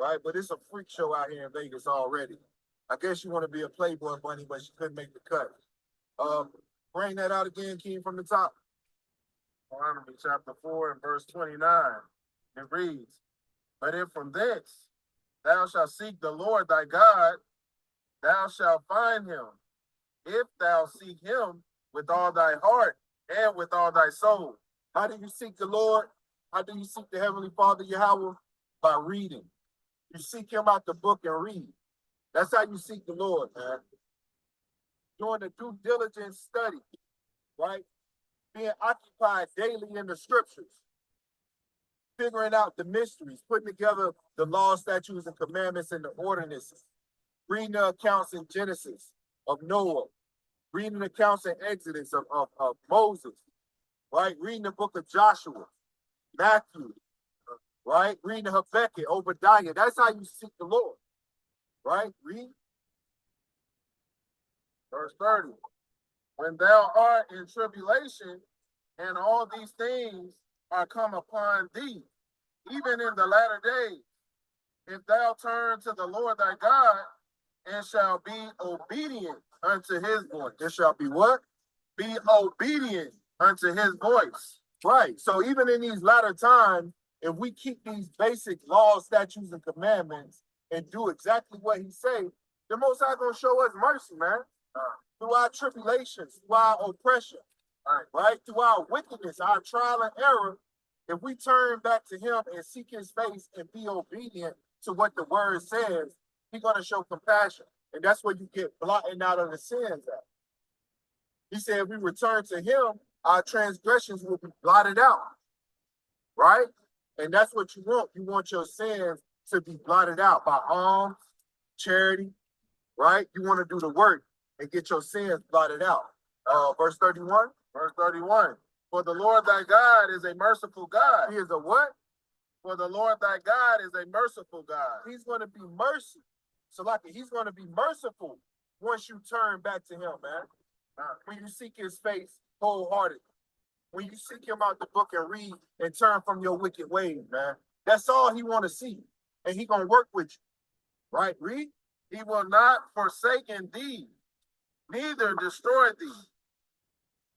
right? But it's a freak show out here in Vegas already. I guess you want to be a Playboy bunny, but she couldn't make the cut. Um, Bring that out again, King, from the top. Deuteronomy chapter 4 and verse 29. It reads, But if from thence thou shalt seek the Lord thy God, thou shalt find him, if thou seek him with all thy heart and with all thy soul. How do you seek the Lord? How do you seek the Heavenly Father Yahweh? By reading. You seek him out the book and read. That's how you seek the Lord, man. Doing the due diligence study, right? Being occupied daily in the scriptures, figuring out the mysteries, putting together the law, statutes, and commandments and the ordinances, reading the accounts in Genesis of Noah, reading the accounts in Exodus of Moses, right? Reading the book of Joshua, Matthew, right? Reading the Habakkuk, Obadiah. That's how you seek the Lord, right? Read. Verse 30. When thou art in tribulation, and all these things are come upon thee, even in the latter days, if thou turn to the Lord thy God, and shall be obedient unto his voice. It shall be what? Be obedient unto his voice. Right. So even in these latter times, if we keep these basic laws, statutes, and commandments and do exactly what he say, the Most High gonna show us mercy, man. Through our tribulations, through our oppression, right? Through our wickedness, our trial and error, if we turn back to him and seek his face and be obedient to what the word says, he's going to show compassion. And that's where you get blotting out of the sins at. He said, if we return to him, our transgressions will be blotted out, right? And that's what you want. You want your sins to be blotted out by alms, charity, right? You want to do the work and get your sins blotted out. Verse 31. Verse 31. For the Lord thy God is a merciful God. He is a what? For the Lord thy God is a merciful God. He's going to be mercy. So like he's going to be merciful once you turn back to him, man. When you seek his face wholeheartedly. When you seek him out the book and read and turn from your wicked ways, man. That's all he want to see. And he going to work with you. Right? Read. He will not forsake thee, neither destroy thee,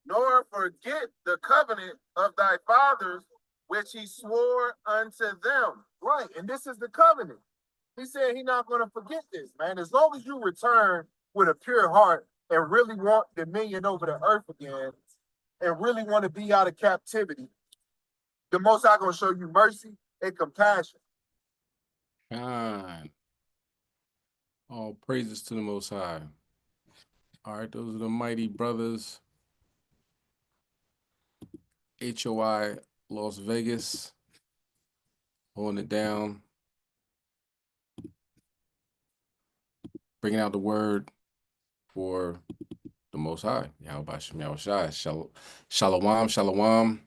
nor forget the covenant of thy fathers, which he swore unto them. Right, and this is the covenant. He said he's not going to forget this, man. As long as you return with a pure heart and really want dominion over the earth again, and really want to be out of captivity, the Most High going to show you mercy and compassion. God. All praises to the Most High. All right, those are the mighty brothers. HOI Las Vegas. Holding it down. Bringing out the word for the Most High. Yahweh Shem Yahushai. Shalom, shalom.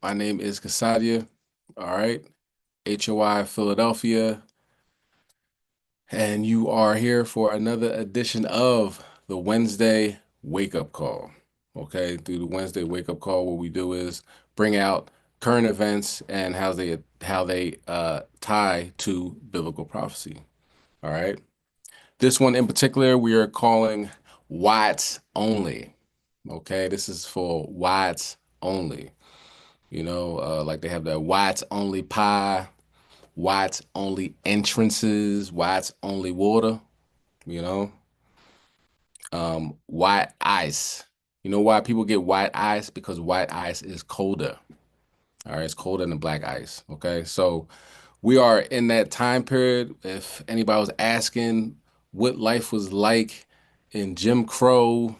My name is Kasadia. All right. HOI Philadelphia. And you are here for another edition of the Wednesday Wake Up Call. Okay, through the Wednesday Wake Up Call, what we do is bring out current events and how they tie to biblical prophecy. All right. This one in particular, we are calling Watts Only. Okay, this is for Watts Only. You know, like they have that Watts Only pie, Watts Only entrances, Watts Only water. You know, white ice. You know why people get white ice? Because white ice is colder. All right, it's colder than black ice. Okay, so we are in that time period. If anybody was asking what life was like in Jim Crow,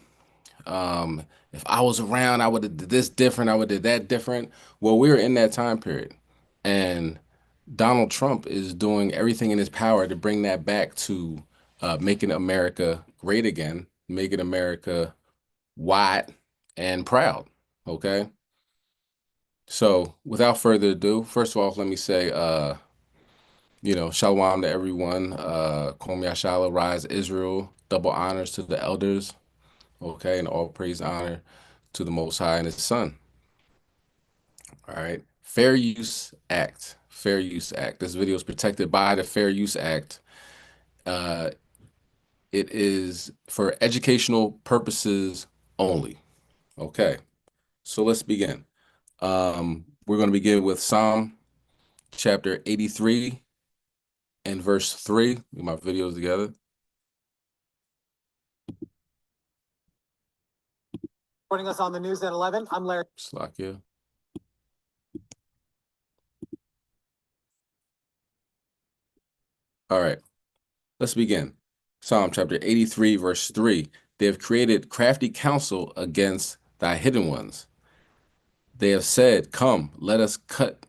if I was around, I would have did this different. I would have did that different. Well, we're in that time period, and Donald Trump is doing everything in his power to bring that back to making America great again, making America white and proud. Okay. So without further ado, first of all, let me say, shalom to everyone. Kwam Yashala, Rise Israel, double honors to the elders. Okay. And all praise honor to the Most High and his Son. All right. Fair Use Act. Fair Use Act. This video is protected by the Fair Use Act. It is for educational purposes only. Okay, so let's begin. We're going to begin with Psalm chapter 83 and verse 3. Get my videos together. Joining us on the news at 11, I'm Larry. Slakia. All right, let's begin. Psalm chapter 83, verse 3. They have created crafty counsel against thy hidden ones. They have said, come, let us cut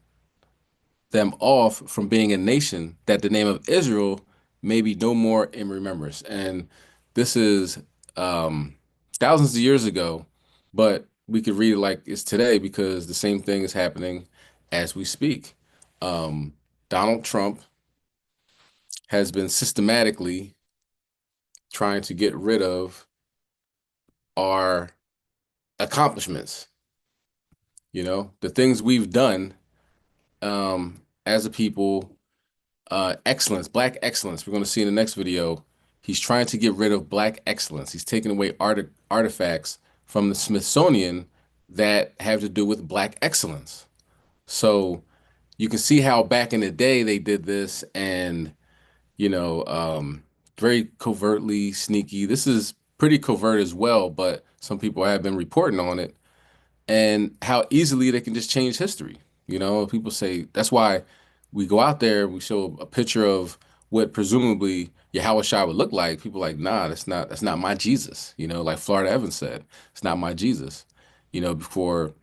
them off from being a nation, that the name of Israel may be no more in remembrance. And this is thousands of years ago, but we could read it like it's today because the same thing is happening as we speak. Donald Trump has been systematically trying to get rid of our accomplishments. You know, the things we've done as a people, excellence, Black excellence. We're going to see in the next video. He's trying to get rid of Black excellence. He's taking away artifacts from the Smithsonian that have to do with Black excellence. So you can see how back in the day they did this, and you know, very covertly sneaky. This is pretty covert as well, but some people have been reporting on it, and how easily they can just change history. You know, people say that's why we go out there, we show a picture of what presumably Yahweh Shai would look like. People are like, nah, that's not my Jesus. You know, like Florida Evans said, it's not my Jesus. You know, before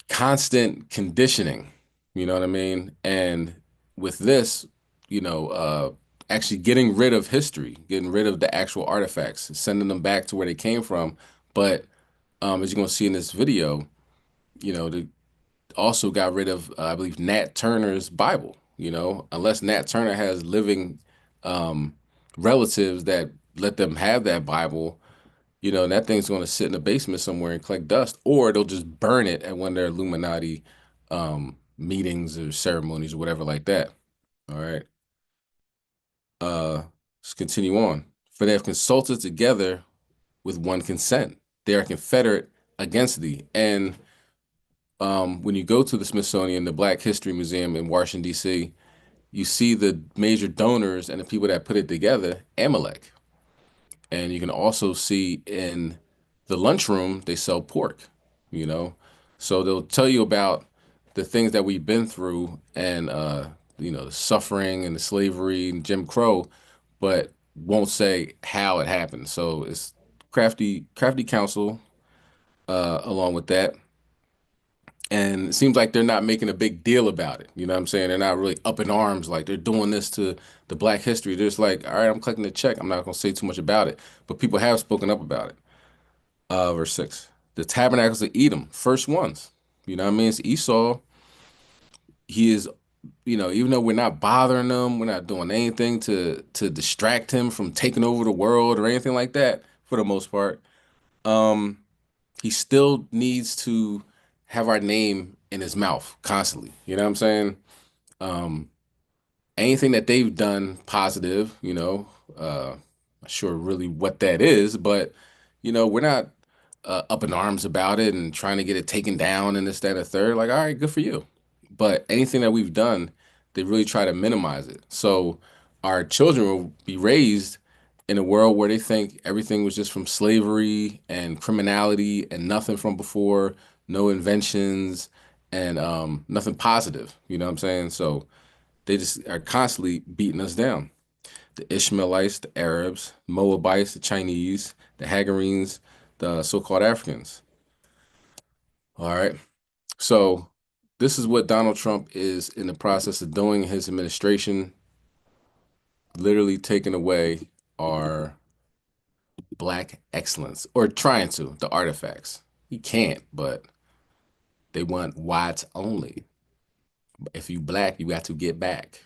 constant conditioning, you know what I mean? And with this, you know, actually getting rid of history, getting rid of the actual artifacts, sending them back to where they came from. But as you're going to see in this video, you know, they also got rid of, I believe, Nat Turner's Bible. You know, unless Nat Turner has living relatives that let them have that Bible, you know, that thing's going to sit in the basement somewhere and collect dust, or they'll just burn it at one of their Illuminati meetings or ceremonies or whatever like that. All right. Let's continue on. For they have consulted together with one consent. They are confederate against thee. And when you go to the Smithsonian, the Black History Museum in Washington, D.C., you see the major donors and the people that put it together, Amalek. And you can also see in the lunchroom, they sell pork, you know? So they'll tell you about the things that we've been through and, you know, the suffering and the slavery and Jim Crow, but won't say how it happened. So it's crafty counsel along with that. And it seems like they're not making a big deal about it. You know what I'm saying? They're not really up in arms like they're doing this to the Black history. They're just like, all right, I'm collecting the check. I'm not going to say too much about it. But people have spoken up about it. Verse 6. The tabernacles of Edom, first ones. You know what I mean? It's Esau. He is, you know, even though we're not bothering him, we're not doing anything to distract him from taking over the world or anything like that, for the most part. He still needs to have our name in his mouth constantly. You know what I'm saying? Anything that they've done positive, you know, not sure really what that is, but you know, we're not up in arms about it and trying to get it taken down and this, that, and the third. Like, all right, good for you. But anything that we've done, they really try to minimize it. So our children will be raised in a world where they think everything was just from slavery and criminality and nothing from before, no inventions and nothing positive. You know what I'm saying? So they just are constantly beating us down. The Ishmaelites, the Arabs, Moabites, the Chinese, the Hagarenes, the so-called Africans. All right. So this is what Donald Trump is in the process of doing in his administration, literally taking away our Black excellence, or trying to, the artifacts. He can't, but they want whites only. If you Black, you got to get back.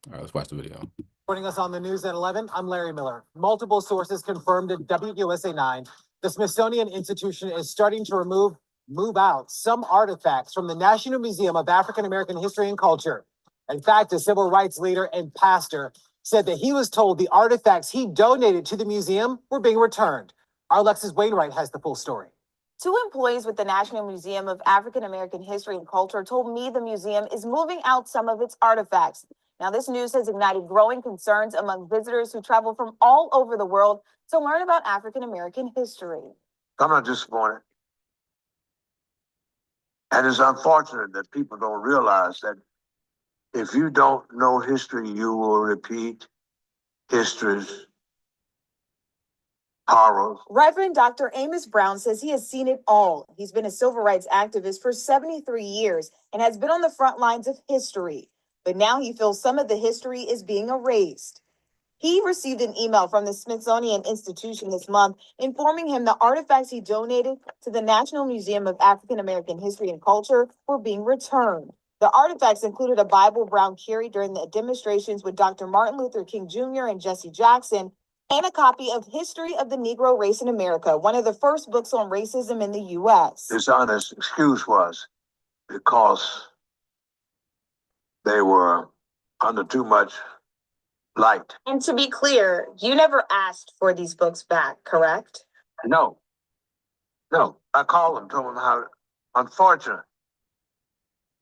All right, let's watch the video. Joining us on the news at 11, I'm Larry Miller. Multiple sources confirmed at WUSA 9 the Smithsonian Institution is starting to remove move out some artifacts from the National Museum of African American History and Culture. In fact, a civil rights leader and pastor said that he was told the artifacts he donated to the museum were being returned. Our Alexis Wainwright has the full story. Two employees with the National Museum of African American History and Culture told me the museum is moving out some of its artifacts. Now, this news has ignited growing concerns among visitors who travel from all over the world to learn about African American history. I'm not disappointed. And it's unfortunate that people don't realize that if you don't know history, you will repeat history's horrors. Reverend Dr. Amos Brown says he has seen it all. He's been a civil rights activist for 73 years and has been on the front lines of history. But now he feels some of the history is being erased. He received an email from the Smithsonian Institution this month informing him the artifacts he donated to the National Museum of African American History and Culture were being returned. The artifacts included a Bible Brown carried during the demonstrations with Dr. Martin Luther King Jr. and Jesse Jackson, and a copy of History of the Negro Race in America, one of the first books on racism in the U.S. His honest excuse was because they were under too much light. And to be clear, you never asked for these books back, correct? No. I called them, told them how unfortunate,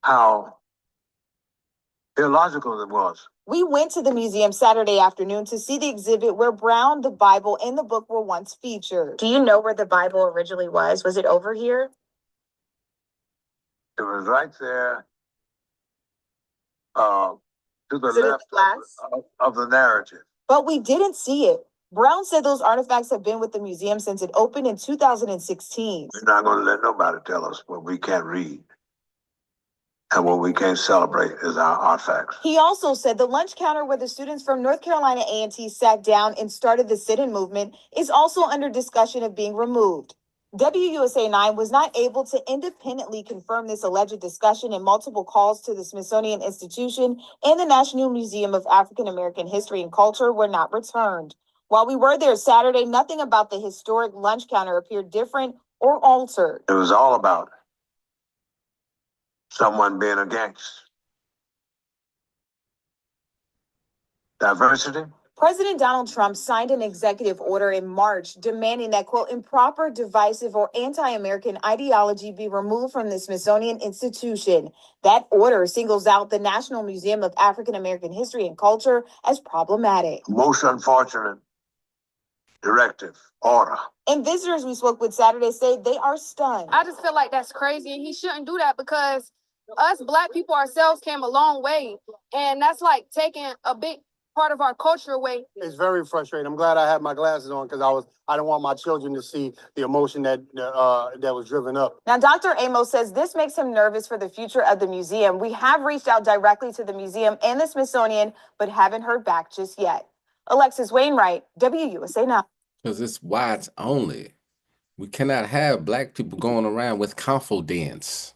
how illogical it was. We went to the museum Saturday afternoon to see the exhibit where Brown, the Bible, and the book were once featured. Do you know where the Bible originally was? Was it over here? It was right there to the Is it in left class? of the narrative. But we didn't see it. Brown said those artifacts have been with the museum since it opened in 2016. We're not going to let nobody tell us what we can't read. And what we can't celebrate is our artifacts. He also said the lunch counter where the students from North Carolina A&T sat down and started the sit-in movement is also under discussion of being removed. WUSA 9 was not able to independently confirm this alleged discussion, and multiple calls to the Smithsonian Institution and the National Museum of African American History and Culture were not returned. While we were there Saturday, nothing about the historic lunch counter appeared different or altered. It was all about someone being against diversity. President Donald Trump signed an executive order in March demanding that, quote, improper, divisive, or anti-American ideology be removed from the Smithsonian Institution. That order singles out the National Museum of African American History and Culture as problematic. Most unfortunate directive, order. And visitors we spoke with Saturday say they are stunned. I just feel like that's crazy, and he shouldn't do that because us Black people ourselves came a long way, and that's like taking a big part of our culture away. It's very frustrating. I'm glad I had my glasses on because I didn't want my children to see the emotion that was driven up. Now, Dr. Amos says this makes him nervous for the future of the museum. We have reached out directly to the museum and the Smithsonian, but haven't heard back just yet. Alexis Wainwright, WUSA 9. Because it's whites only. We cannot have Black people going around with confidence.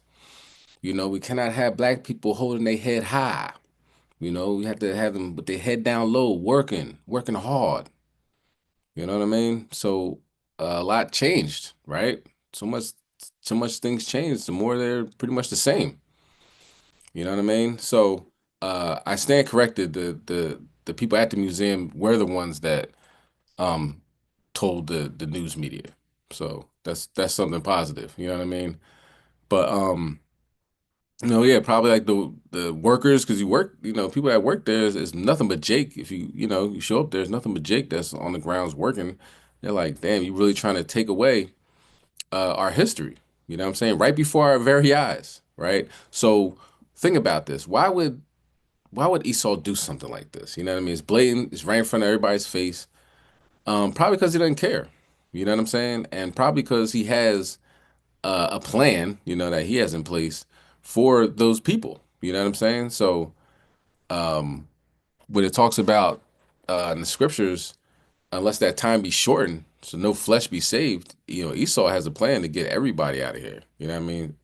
You know, we cannot have Black people holding their head high. You know, we have to have them with their head down low, working hard. You know what I mean? So a lot changed, right? So much things changed. The more they're pretty much the same. You know what I mean? So I stand corrected. The people at the museum were the ones that told the news media. So that's something positive. You know what I mean? But yeah, probably like the workers, because you work, people that work there is nothing but Jake. If you show up, there's nothing but Jake that's on the grounds working. They're like, damn, you really trying to take away our history. You know what I'm saying? Right before our very eyes, right? So think about this. Why would Esau do something like this? You know what I mean? It's blatant. It's right in front of everybody's face. Probably because he doesn't care. You know what I'm saying? And probably because he has a plan, that he has in place for those people. You know what I'm saying? So when it talks about in the scriptures, unless that time be shortened, so no flesh be saved, Esau has a plan to get everybody out of here. You know what I mean?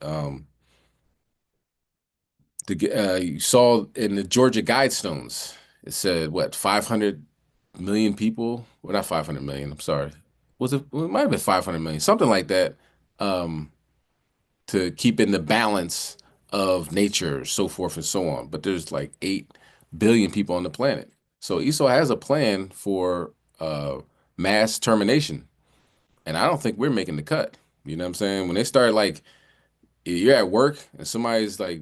You saw in the Georgia Guidestones, it said, 500 million people? Well, not 500 million, I'm sorry. It might have been 500 million, something like that. to keep in the balance of nature, so forth and so on. But there's like 8 billion people on the planet. So Esau has a plan for mass termination. And I don't think we're making the cut. You know what I'm saying? When they start like you're at work and somebody's like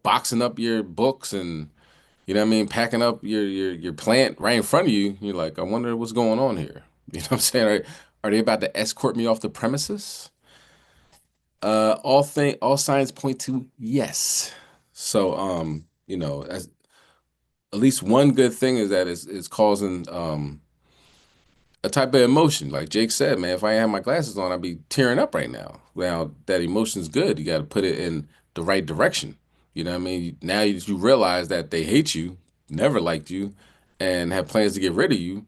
boxing up your books and you know what I mean, packing up your plant right in front of you, you're like, I wonder what's going on here. You know what I'm saying? Are they about to escort me off the premises? All signs point to yes. So you know, as at least one good thing is that it's causing a type of emotion. Like Jake said, man, if I had my glasses on, I'd be tearing up right now. Now that emotion's good. You got to put it in the right direction. You know what I mean? Now you realize that they hate you, never liked you, and have plans to get rid of you.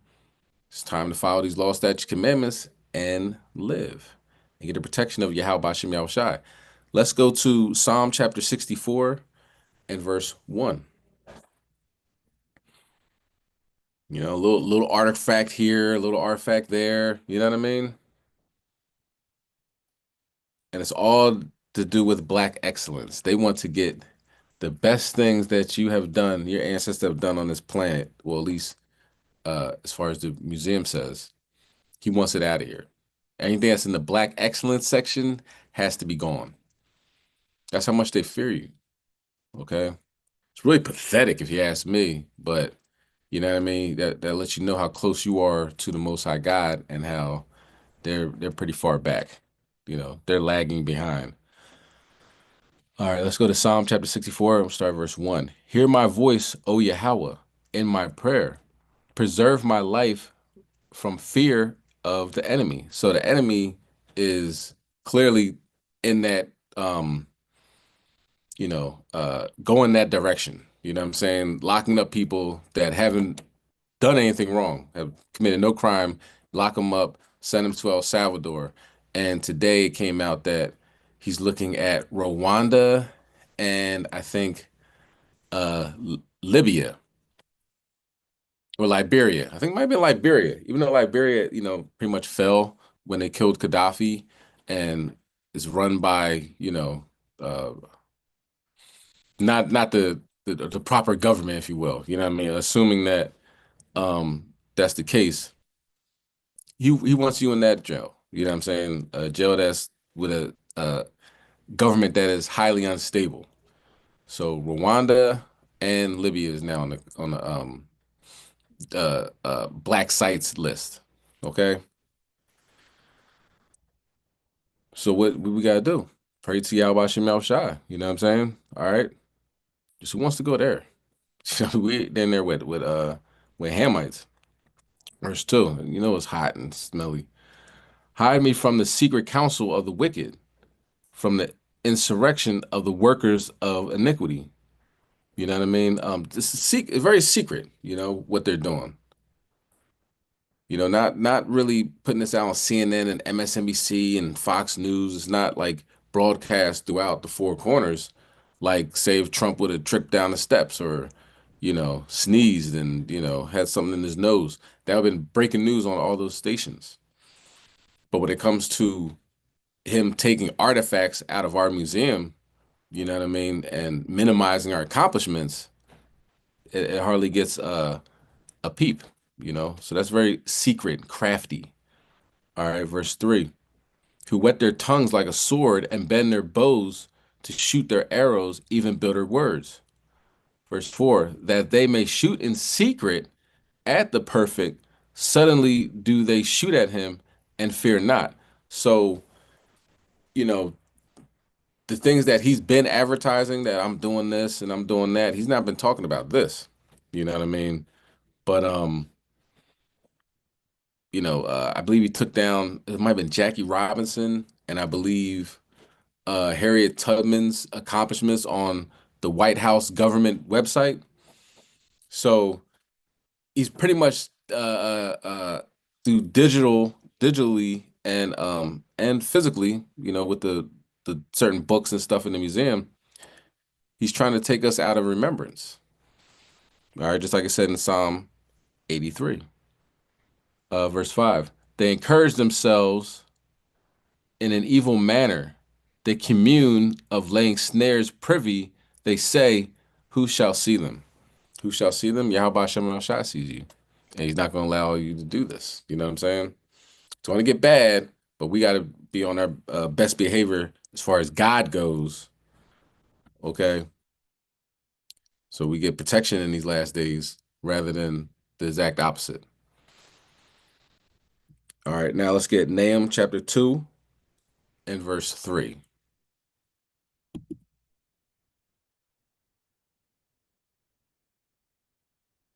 It's time to follow these law, statutes, commandments, and live and get the protection of Yahweh Bashem Yahushai. Let's go to Psalm chapter 64 and verse 1. You know, a little artifact here, a little artifact there. You know what I mean? And it's all to do with Black excellence. They want to get the best things that you have done, your ancestors have done on this planet. Well, at least as far as the museum says, he wants it out of here. Anything that's in the Black excellence section has to be gone. That's how much they fear you. Okay, it's really pathetic if you ask me, but you know what I mean. That lets you know how close you are to the Most High God and how they're pretty far back. You know, they're lagging behind. All right, let's go to Psalm chapter 64. I'm start verse 1. Hear my voice, O Yahweh, in my prayer. Preserve my life from fear of the enemy. So the enemy is clearly in that going that direction. You know what I'm saying? Locking up people that haven't done anything wrong, have committed no crime, lock them up, send them to El Salvador. And today it came out that he's looking at Rwanda and I think Libya or Liberia. I think it might be Liberia, even though Liberia, you know, pretty much fell when they killed Gaddafi and is run by, you know, not the proper government, if you will. You know what I mean? Assuming that that's the case, he wants you in that jail. You know what I'm saying? A jail that's with a government that is highly unstable. So Rwanda and Libya is now on the black sites list. Okay. So what we gotta do? Pray to Yahweh Shem Shai. You know what I'm saying? All right. Just who wants to go there? We in there with Hamites. Verse 2. You know it's hot and smelly. Hide me from the secret counsel of the wicked, from the insurrection of the workers of iniquity. You know what I mean? This is very secret, you know, what they're doing. You know, not really putting this out on CNN and MSNBC and Fox News. It's not like broadcast throughout the four corners, like say if Trump would have tripped down the steps or, you know, sneezed and, you know, had something in his nose. That would have been breaking news on all those stations. But when it comes to him taking artifacts out of our museum, you know what I mean, and minimizing our accomplishments, it hardly gets a peep, you know. So that's very secret, crafty. All right, verse 3. Who whet their tongues like a sword and bend their bows to shoot their arrows, even bitter words. Verse 4. That they may shoot in secret at the perfect, suddenly do they shoot at him and fear not. So, you know, the things that he's been advertising that I'm doing this and I'm doing that, he's not been talking about this. You know what I mean? But you know, I believe he took down, it might have been Jackie Robinson, and I believe Harriet Tubman's accomplishments on the White House government website. So he's pretty much through digitally and physically, you know, with the certain books and stuff in the museum, he's trying to take us out of remembrance. All right, just like I said in Psalm 83, verse 5. They encourage themselves in an evil manner. They commune of laying snares privy. They say, who shall see them? Who shall see them? Yahweh Hashem Shai sees you. And he's not going to allow you to do this. You know what I'm saying? It's going to get bad, but we got to be on our best behavior as far as God goes. Okay? So we get protection in these last days rather than the exact opposite. All right, now let's get Nahum chapter 2 and verse 3.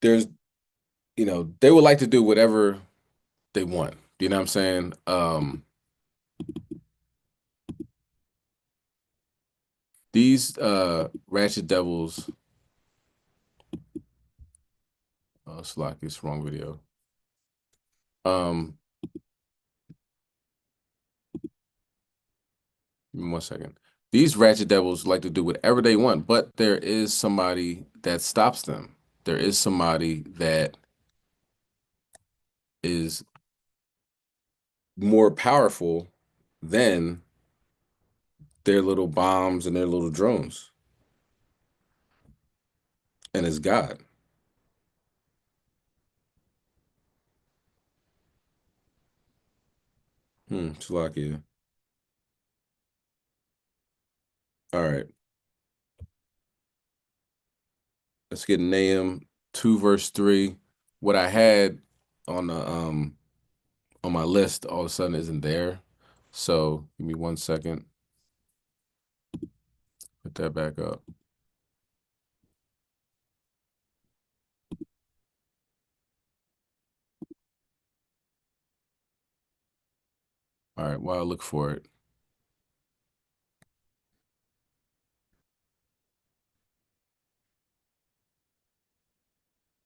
There's, they would like to do whatever they want. You know what I'm saying? These ratchet devils. Oh, Slack, it's wrong video. Give me 1 second. These ratchet devils like to do whatever they want, but there is somebody that stops them. There is somebody that is more powerful than their little bombs and their little drones. And it's God. Slovakia. All right. Let's get Nahum 2 verse 3. What I had on the on my list all of a sudden isn't there. So give me 1 second. Put that back up. All right, while I look for it.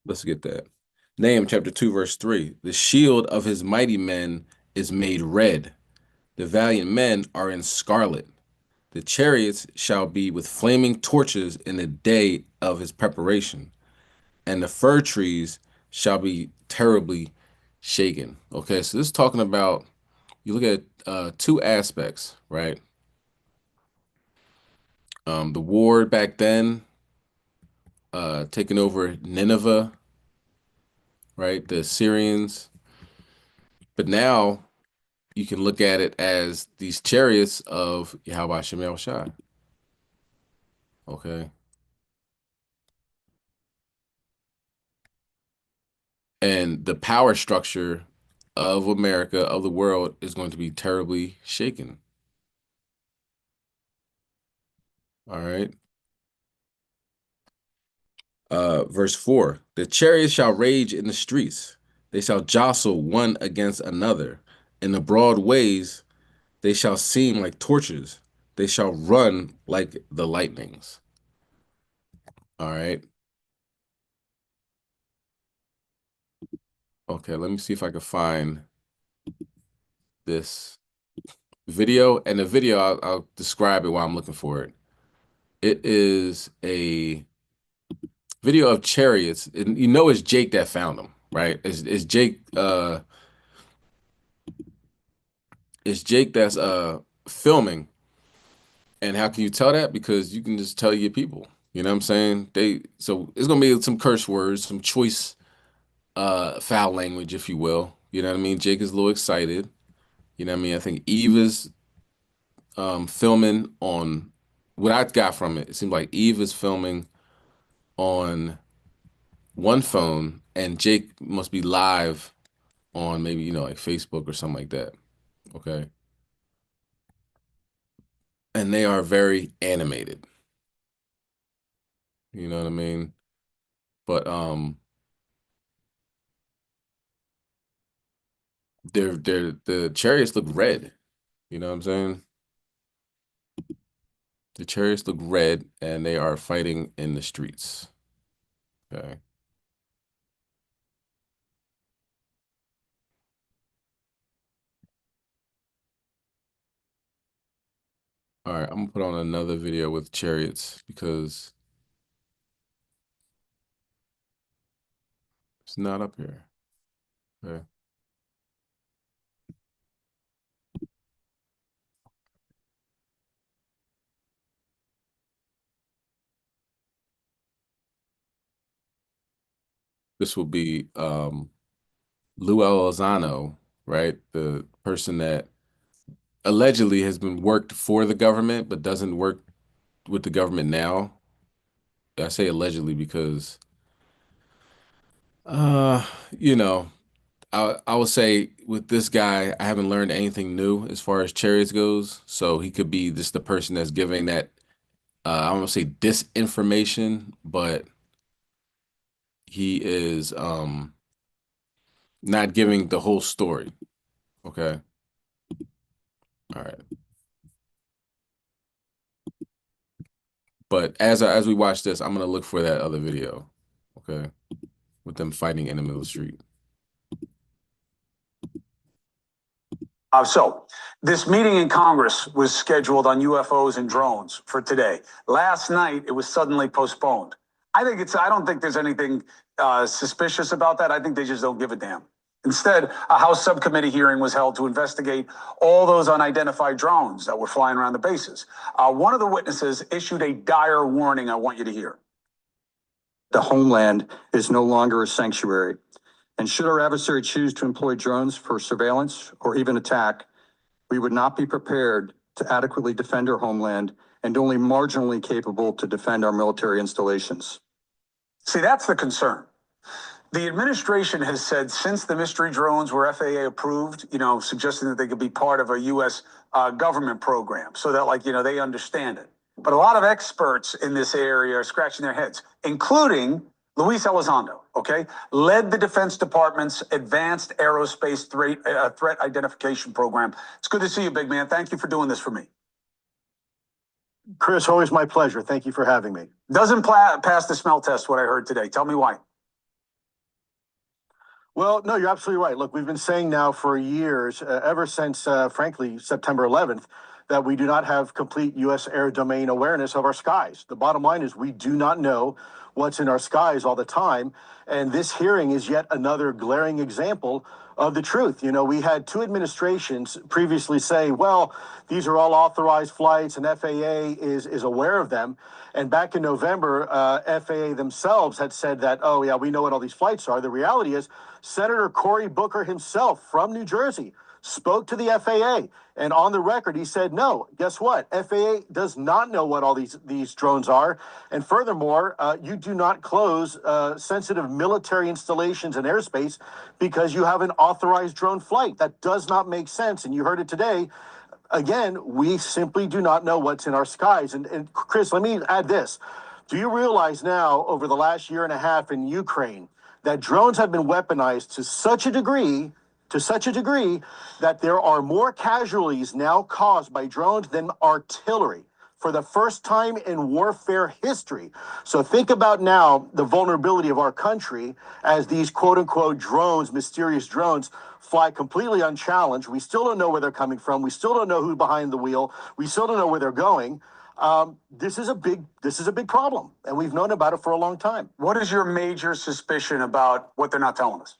Let's get that. Nahum chapter 2, verse 3. The shield of his mighty men is made red. The valiant men are in scarlet. The chariots shall be with flaming torches in the day of his preparation. And the fir trees shall be terribly shaken. Okay, so this is talking about, you look at two aspects, right? The war back then, taking over Nineveh, right? The Assyrians. But now you can look at it as these chariots of Yahweh Hashem Shai. Okay. And the power structure of America, of the world, is going to be terribly shaken. All right. Verse 4, the chariots shall rage in the streets. They shall jostle one against another. In the broad ways, they shall seem like torches. They shall run like the lightnings. All right. Okay, let me see if I can find this video. And the video, I'll describe it while I'm looking for it. It is a video of chariots. And you know it's Jake that found them, right? It's Jake. It's Jake that's filming. And how can you tell that? Because you can just tell your people. You know what I'm saying? So it's gonna be some curse words, some choice foul language, if you will. You know what I mean? Jake is a little excited. You know what I mean? I think Eve is filming on what I got from it. It seems like Eve is filming on one phone and Jake must be live on maybe, like Facebook or something like that. Okay. And they are very animated. You know what I mean? But the chariots look red. You know what I'm saying? The chariots look red and they are fighting in the streets. Okay. All right, I'm gonna put on another video with chariots because it's not up here. Okay. this will be Lou Elizondo, right? The person that allegedly has been worked for the government but doesn't work with the government now. I say allegedly because you know, I would say with this guy, I haven't learned anything new as far as chariots goes. So he could be just the person that's giving that I don't want to say disinformation, but he is not giving the whole story. Okay. All right. But as we watch this, I'm gonna look for that other video. Okay. With them fighting in the middle of the street. So this meeting in Congress was scheduled on UFOs and drones for today. Last night, it was suddenly postponed. I don't think there's anything suspicious about that. I think they just don't give a damn. Instead, a House subcommittee hearing was held to investigate all those unidentified drones that were flying around the bases. One of the witnesses issued a dire warning I want you to hear. The homeland is no longer a sanctuary. And should our adversary choose to employ drones for surveillance or even attack, we would not be prepared to adequately defend our homeland and only marginally capable to defend our military installations. See, that's the concern. The administration has said since the mystery drones were FAA approved, suggesting that they could be part of a U.S. Government program so that, they understand it. But a lot of experts in this area are scratching their heads, including Luis Elizondo, led the Defense Department's Advanced Aerospace Threat Identification Program. It's good to see you, big man. Thank you for doing this for me. Chris, always my pleasure. Thank you for having me. Doesn't pass the smell test, what I heard today. Tell me why. Well, no, you're absolutely right. Look, we've been saying now for years, ever since, frankly, September 11th, that we do not have complete U.S. air domain awareness of our skies. The bottom line is we do not know what's in our skies all the time. And this hearing is yet another glaring example of the truth. We had two administrations previously say, well, these are all authorized flights and FAA is aware of them. And back in November, FAA themselves had said that, oh, yeah, we know what all these flights are. The reality is Senator Cory Booker himself from New Jersey spoke to the FAA, and on the record, he said, no, guess what? FAA does not know what all these drones are. And furthermore, you do not close sensitive military installations and airspace because you have an authorized drone flight. That does not make sense. And you heard it today. Again, we simply do not know what's in our skies. And Chris, let me add this. Do you realize now, over the last year and a half in Ukraine, that drones have been weaponized to such a degree that there are more casualties now caused by drones than artillery for the first time in warfare history. So think about now the vulnerability of our country as these quote unquote drones, mysterious drones, fly completely unchallenged. We still don't know where they're coming from. We still don't know who's behind the wheel. We still don't know where they're going. This is a big problem, and we've known about it for a long time. What is your major suspicion about what they're not telling us?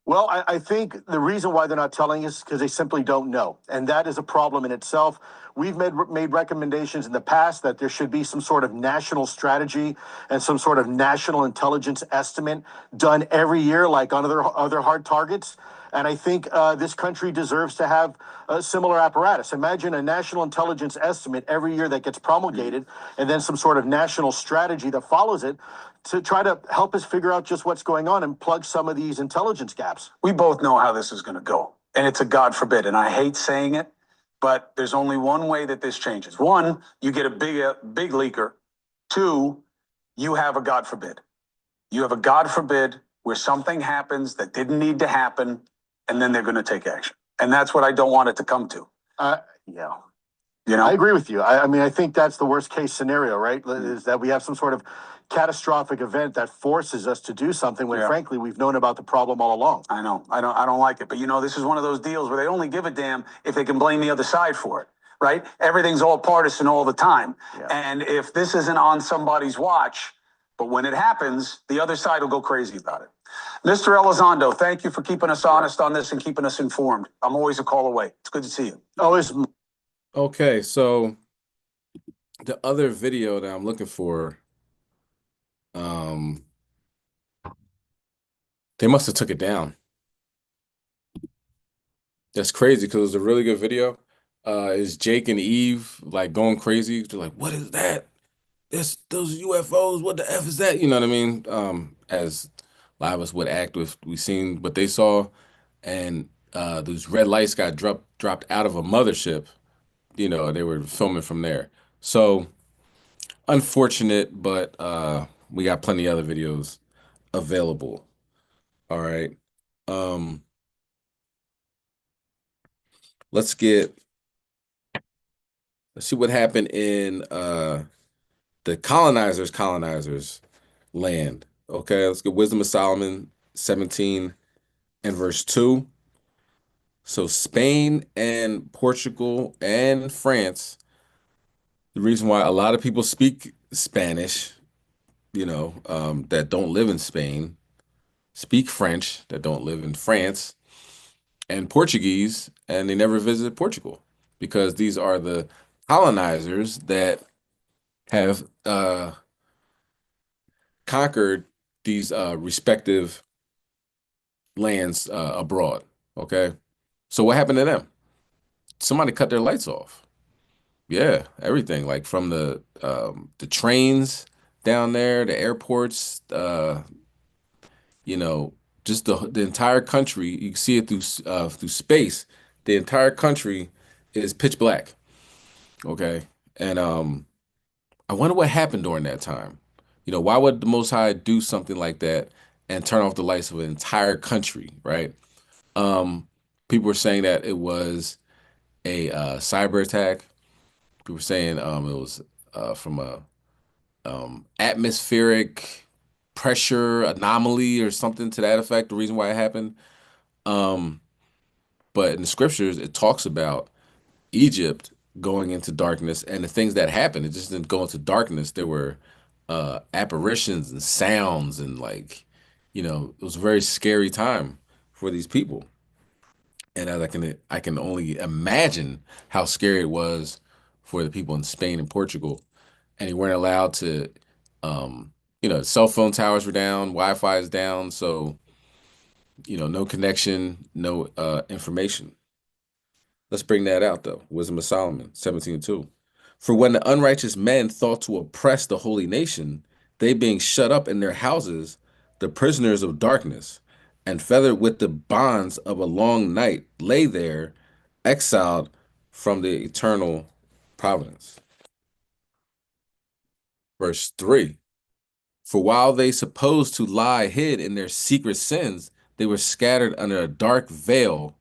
Well, I think the reason why they're not telling us is because they simply don't know. And that is a problem in itself. We've made recommendations in the past that there should be some sort of national strategy and some sort of national intelligence estimate done every year, like on other hard targets. And I think this country deserves to have a similar apparatus. Imagine a national intelligence estimate every year that gets promulgated, and then some sort of national strategy that follows it to try to help us figure out just what's going on and plug some of these intelligence gaps. We both know how this is going to go, and it's a God forbid. And I hate saying it, but there's only one way that this changes. One, you get a big leaker. Two, you have a God forbid. You have a God forbid where something happens that didn't need to happen, and then they're going to take action. And that's what I don't want it to come to. Yeah. I agree with you. I mean, I think that's the worst case scenario, right? Is that we have some sort of catastrophic event that forces us to do something when, frankly, we've known about the problem all along. I know. I don't like it. But, this is one of those deals where they only give a damn if they can blame the other side for it, right? Everything's all partisan all the time. Yeah. And if this isn't on somebody's watch, but when it happens, the other side will go crazy about it. Mr. Elizondo, thank you for keeping us honest on this and keeping us informed. I'm always a call away. It's good to see you. Always. Okay, so the other video that I'm looking for They must have took it down. That's crazy because it was a really good video. Is Jake and Eve like going crazy? They're like, "What is that? Those UFOs. What the F is that?" You know what I mean? As a lot of us would act if we seen what they saw, and those red lights got dropped out of a mothership. You know, they were filming from there. So unfortunate, but we got plenty of other videos available. All right. Um, let's see what happened in the colonizers land. Okay, let's get Wisdom of Solomon 17 and verse 2. So Spain and Portugal and France, the reason why a lot of people speak Spanish, that don't live in Spain, speak French that don't live in France, and Portuguese, and they never visited Portugal because these are the colonizers that have conquered these respective lands abroad. Okay, so what happened to them? Somebody cut their lights off. Yeah, everything like from the trains down there, the airports, you know, just the entire country. You can see it through space. The entire country is pitch black. Okay, and I wonder what happened during that time. You know, why would the Most High do something like that and turn off the lights of an entire country, right? People were saying that it was a cyber attack. People were saying it was from a atmospheric pressure anomaly or something to that effect. The reason why it happened. But in the scriptures, it talks about Egypt going into darkness and the things that happened. It just didn't go into darkness. There were apparitions and sounds and it was a very scary time for these people. And as I can only imagine how scary it was for the people in Spain and Portugal. And they weren't allowed to, cell phone towers were down, Wi-Fi is down, so no connection, no information. Let's bring that out though. Wisdom of Solomon 17:2. For when the unrighteous men thought to oppress the holy nation, they being shut up in their houses, the prisoners of darkness, and feathered with the bonds of a long night, lay there, exiled from the eternal providence. Verse 3. For while they supposed to lie hid in their secret sins, they were scattered under a dark veil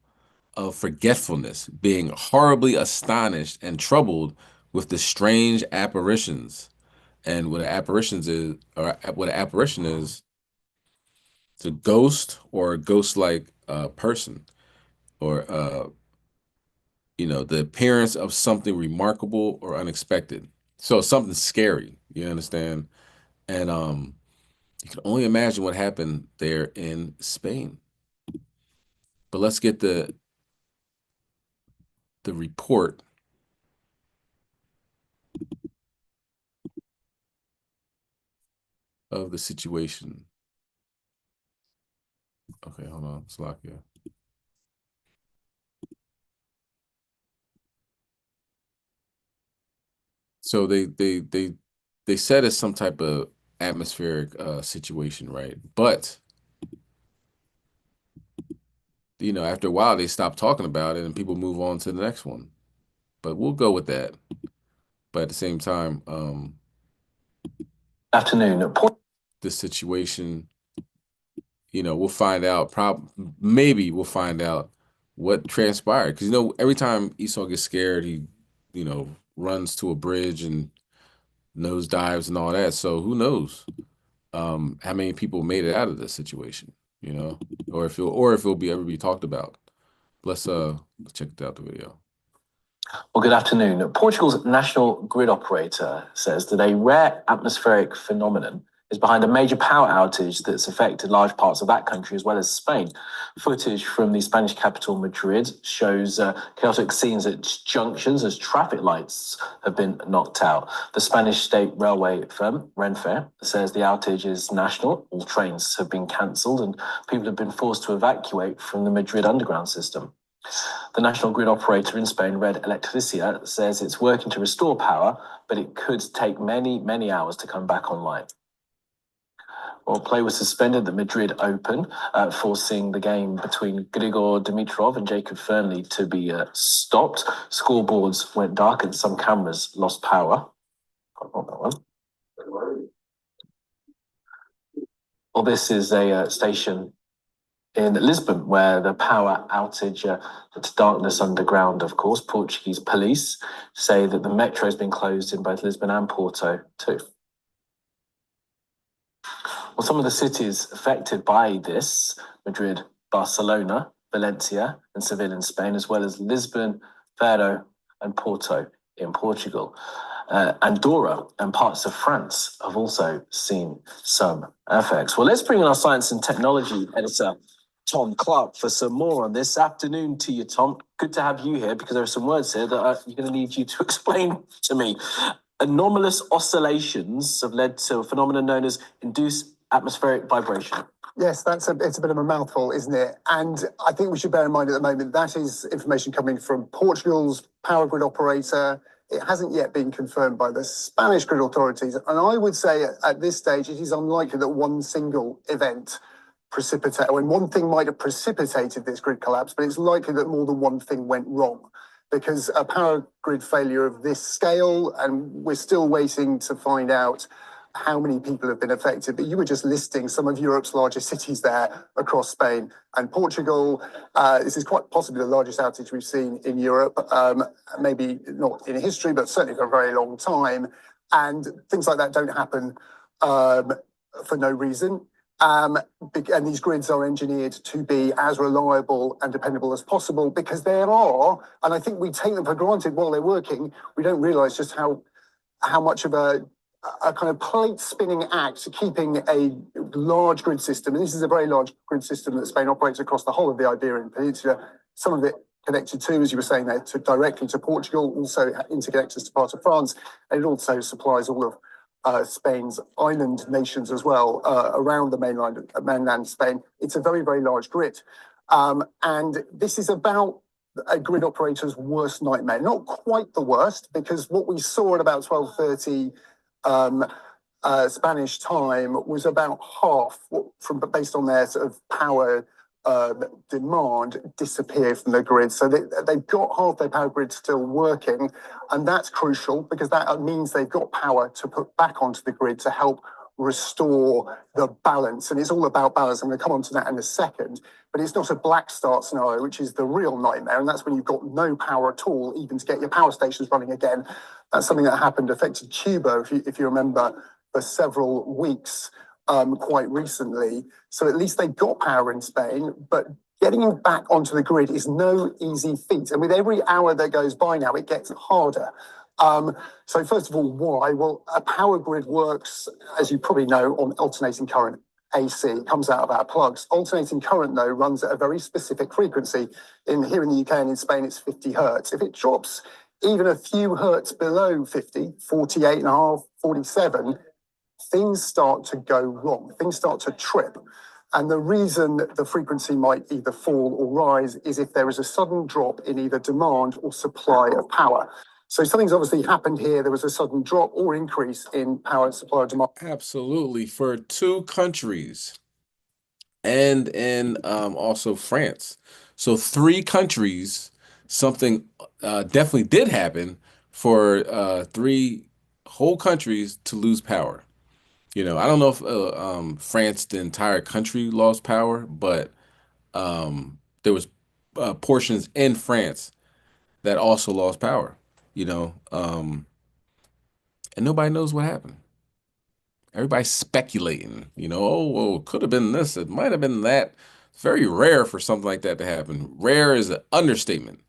of forgetfulness, being horribly astonished and troubled with the strange apparitions. And what apparitions is, or what an apparition is, it's a ghost or a ghost-like person, or the appearance of something remarkable or unexpected. So something scary, you understand? And you can only imagine what happened there in Spain. But let's get the report of the situation. Okay, hold on, Slakia. So they said it's some type of atmospheric situation, right? But after a while they stop talking about it and people move on to the next one. But we'll go with that. But at the same time, afternoon. This situation, we'll find out. Maybe we'll find out what transpired because every time Esau gets scared, he runs to a bridge and nose dives and all that. So who knows how many people made it out of this situation, or if it'll ever be talked about. Let's check out the video. Well, good afternoon. Portugal's national grid operator says that a rare atmospheric phenomenon is behind a major power outage that's affected large parts of that country as well as Spain. Footage from the Spanish capital, Madrid, shows chaotic scenes at junctions as traffic lights have been knocked out. The Spanish state railway firm, Renfe, says the outage is national. All trains have been cancelled and people have been forced to evacuate from the Madrid underground system. The national grid operator in Spain, Red Electricidad, says it's working to restore power, but it could take many, many hours to come back online. Well, play was suspended at the Madrid Open, forcing the game between Grigor Dimitrov and Jacob Fernley to be stopped. Scoreboards went dark and some cameras lost power. Not that one. Well, this is a station in Lisbon where the power outage, it's darkness underground, of course. Portuguese police say that the metro has been closed in both Lisbon and Porto too. Well, some of the cities affected by this, Madrid, Barcelona, Valencia, and Seville in Spain, as well as Lisbon, Faro, and Porto in Portugal. Andorra and parts of France have also seen some effects. Well, let's bring in our science and technology editor, Tom Clark, for some more on this. Afternoon to you, Tom. Good to have you here because there are some words here that you're going to need you to explain to me. Anomalous oscillations have led to a phenomenon known as induced atmospheric vibration. Yes, it's a bit of a mouthful, isn't it? And I think we should bear in mind at the moment that is information coming from Portugal's power grid operator. It hasn't yet been confirmed by the Spanish grid authorities. And I would say at this stage, it is unlikely that one single event one thing might have precipitated this grid collapse, but it's likely that more than one thing went wrong. Because a power grid failure of this scale, and we're still waiting to find out how many people have been affected, but you were just listing some of Europe's largest cities there across Spain and Portugal. This is quite possibly the largest outage we've seen in Europe, maybe not in history, but certainly for a very long time. And things like that don't happen for no reason. And these grids are engineered to be as reliable and dependable as possible because there are, and I think we take them for granted while they're working, we don't realize just how much of a kind of plate spinning act keeping a large grid system, and this is a very large grid system that Spain operates across the whole of the Iberian Peninsula, some of it connected to, as you were saying there, directly to Portugal, also interconnectors to part of France, and it also supplies all of Spain's island nations as well, around the mainland Spain. It's a very, very large grid. And this is about a grid operator's worst nightmare. Not quite the worst, because what we saw at about 12:30 Spanish time was about half based on their sort of power demand disappear from the grid. So they've got half their power grid still working, and that's crucial because that means they've got power to put back onto the grid to help restore the balance. And it's all about balance. I'm going to come on to that in a second, but it's not a black start scenario, which is the real nightmare. And that's when you've got no power at all, even to get your power stations running again. That's something that affected Cuba, if you remember, for several weeks. Quite recently. So at least they got power in Spain, but getting back onto the grid is no easy feat. And with every hour that goes by now, it gets harder. So first of all, why? Well, a power grid works, as you probably know, on alternating current AC. It comes out of our plugs. Alternating current, though, runs at a very specific frequency. Here in the UK and in Spain, it's 50 hertz. If it drops even a few hertz below 50, 48.5, 47, things start to go wrong. Things start to trip. And the reason the frequency might either fall or rise is if there is a sudden drop in either demand or supply of power. So something's obviously happened here. There was a sudden drop or increase in power and supply or demand. Absolutely. For two countries and in also France. So three countries, something definitely did happen for three whole countries to lose power. You know, I don't know if France, the entire country lost power, but there was portions in France that also lost power, and nobody knows what happened. Everybody's speculating, could have been this, it might have been that. It's very rare for something like that to happen. Rare is an understatement.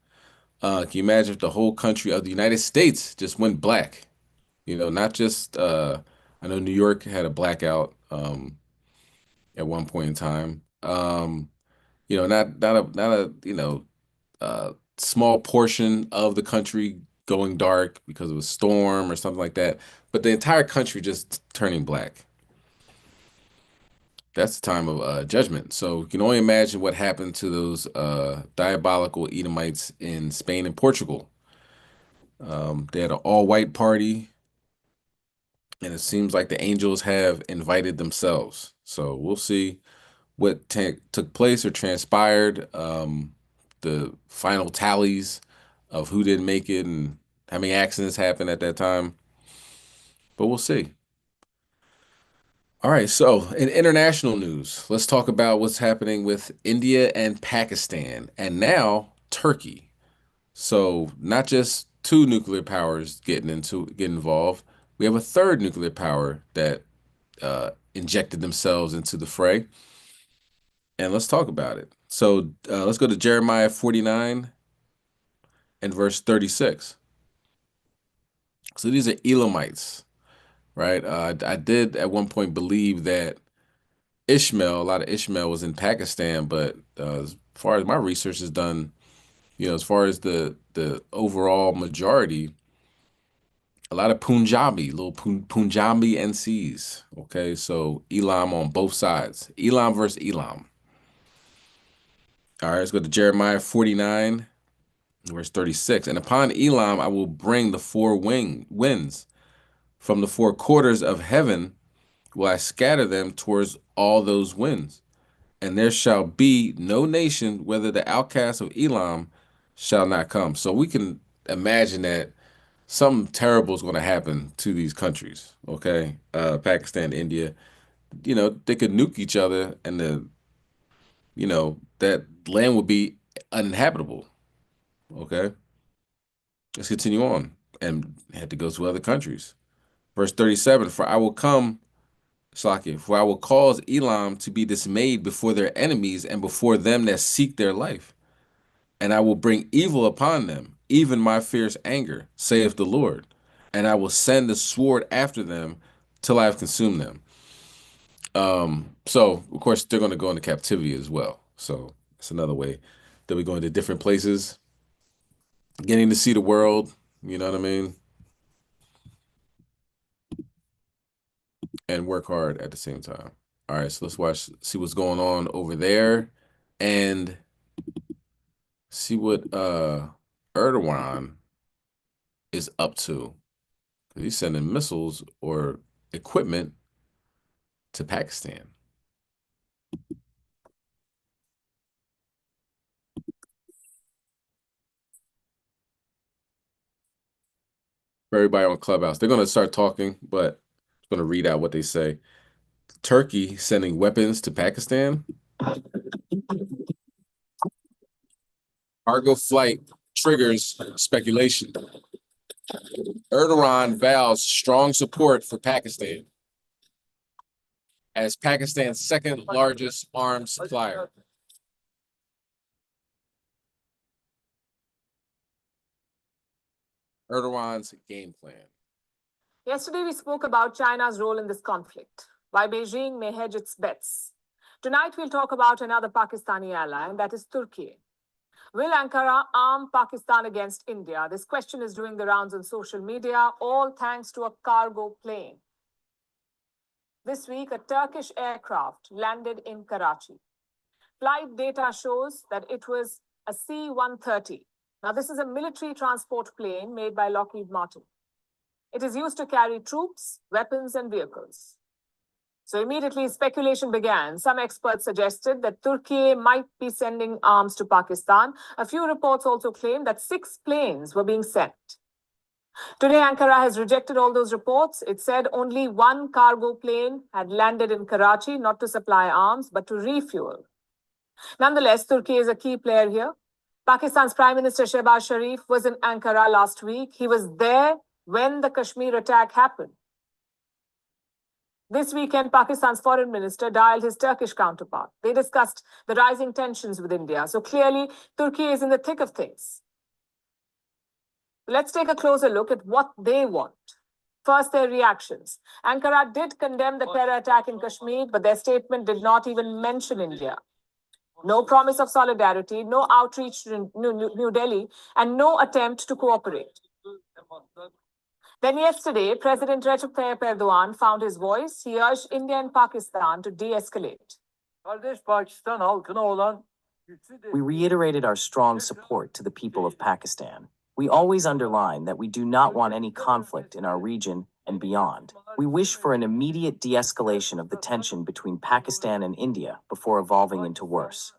Can you imagine if the whole country of the United States just went black? Not just I know New York had a blackout at one point in time. Not a small portion of the country going dark because of a storm or something like that, but the entire country just turning black. That's the time of judgment. So you can only imagine what happened to those diabolical Edomites in Spain and Portugal. They had an all-white party, and it seems like the angels have invited themselves. So we'll see what took place or transpired, the final tallies of who didn't make it and how many accidents happened at that time. But we'll see. All right, so in international news, let's talk about what's happening with India and Pakistan, and now Turkey. So not just two nuclear powers getting involved. We have a third nuclear power that injected themselves into the fray. And let's talk about it. So let's go to Jeremiah 49 and verse 36. So these are Elamites, right? I did at one point believe that a lot of Ishmael was in Pakistan, but as far as my research is done, as far as the overall majority, a lot of Punjabi, little Punjabi NCs. Okay, so Elam on both sides. Elam versus Elam. All right, let's go to Jeremiah 49, verse 36. And upon Elam I will bring the four winds. From the four quarters of heaven will I scatter them towards all those winds. And there shall be no nation, whether the outcasts of Elam shall not come. So we can imagine that something terrible is going to happen to these countries, okay? Pakistan, India, they could nuke each other and that land would be uninhabitable, okay? Let's continue on and had to go to other countries. Verse 37, for I will cause Elam to be dismayed before their enemies and before them that seek their life. And I will bring evil upon them, even my fierce anger, saith the Lord. And I will send the sword after them till I have consumed them. So, of course, they're going to go into captivity as well. So it's another way that we go into different places, getting to see the world, you know what I mean? And work hard at the same time. All right, so let's see what's going on over there and see what Erdogan is up to. He's sending missiles or equipment to Pakistan. For everybody on Clubhouse, they're going to start talking, but I'm going to read out what they say. Turkey sending weapons to Pakistan. Cargo flight triggers speculation. Erdogan vows strong support for Pakistan as Pakistan's second largest arms supplier. Erdogan's game plan. Yesterday, we spoke about China's role in this conflict, why Beijing may hedge its bets. Tonight, we'll talk about another Pakistani ally, and that is Turkey. Will Ankara arm Pakistan against India? This question is doing the rounds on social media, all thanks to a cargo plane. This week, a Turkish aircraft landed in Karachi. Flight data shows that it was a C-130. Now, this is a military transport plane made by Lockheed Martin. It is used to carry troops, weapons, and vehicles. So immediately speculation began. Some experts suggested that Turkey might be sending arms to Pakistan. A few reports also claimed that 6 planes were being sent. Today, Ankara has rejected all those reports. It said only one cargo plane had landed in Karachi, not to supply arms, but to refuel. Nonetheless, Turkey is a key player here. Pakistan's Prime Minister Shehbaz Sharif was in Ankara last week. He was there when the Kashmir attack happened. This weekend, Pakistan's foreign minister dialed his Turkish counterpart. They discussed the rising tensions with India. So clearly, Turkey is in the thick of things. Let's take a closer look at what they want. First, their reactions. Ankara did condemn the terror attack in Kashmir, but their statement did not even mention India. No promise of solidarity, no outreach to New Delhi, and no attempt to cooperate. Then yesterday, President Recep Tayyip Erdogan found his voice. He urged India and Pakistan to de-escalate. We reiterated our strong support to the people of Pakistan. We always underline that we do not want any conflict in our region and beyond. We wish for an immediate de-escalation of the tension between Pakistan and India before evolving into worse.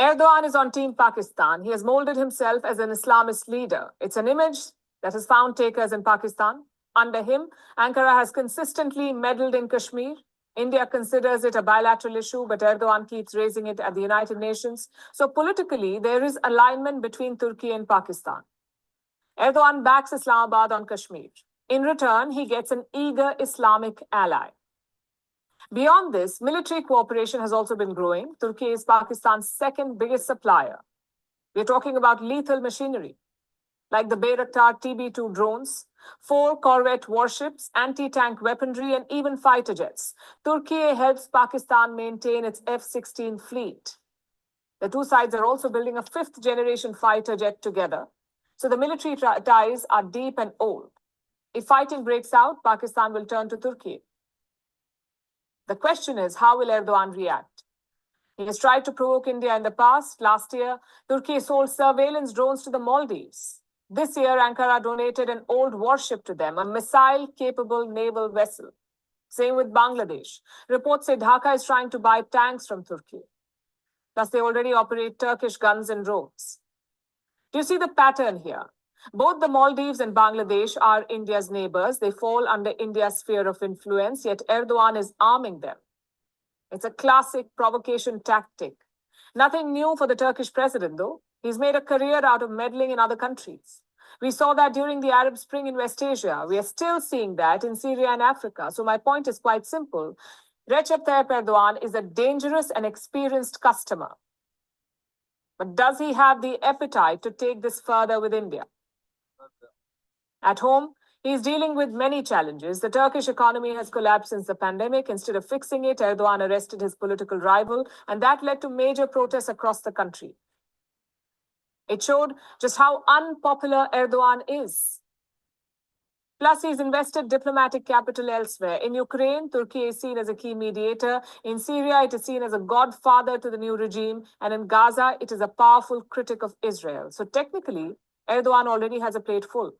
Erdogan is on Team Pakistan. He has molded himself as an Islamist leader. It's an image that has found takers in Pakistan. Under him, Ankara has consistently meddled in Kashmir. India considers it a bilateral issue, but Erdogan keeps raising it at the United Nations. So politically, there is alignment between Turkey and Pakistan. Erdogan backs Islamabad on Kashmir. In return, he gets an eager Islamic ally. Beyond this, military cooperation has also been growing. Turkey is Pakistan's second biggest supplier. We're talking about lethal machinery, like the Bayraktar TB2 drones, 4 Corvette warships, anti-tank weaponry, and even fighter jets. Turkey helps Pakistan maintain its F-16 fleet. The two sides are also building a 5th-generation fighter jet together. So the military ties are deep and old. If fighting breaks out, Pakistan will turn to Turkey. The question is, how will Erdogan react? He has tried to provoke India in the past. Last year, Turkey sold surveillance drones to the Maldives. This year, Ankara donated an old warship to them, a missile-capable naval vessel. Same with Bangladesh. Reports say Dhaka is trying to buy tanks from Turkey. Plus, they already operate Turkish guns and drones. Do you see the pattern here? Both the Maldives and Bangladesh are India's neighbors. They fall under India's sphere of influence, yet Erdogan is arming them. It's a classic provocation tactic. Nothing new for the Turkish president, though. He's made a career out of meddling in other countries. We saw that during the Arab Spring in West Asia. We are still seeing that in Syria and Africa. So my point is quite simple. Recep Tayyip Erdogan is a dangerous and experienced customer. But does he have the appetite to take this further with India? At home, he is dealing with many challenges. The Turkish economy has collapsed since the pandemic. Instead of fixing it, Erdogan arrested his political rival, and that led to major protests across the country. It showed just how unpopular Erdogan is. Plus, he's invested diplomatic capital elsewhere. In Ukraine, Turkey is seen as a key mediator. In Syria, it is seen as a godfather to the new regime. And in Gaza, it is a powerful critic of Israel. So technically, Erdogan already has a plate full.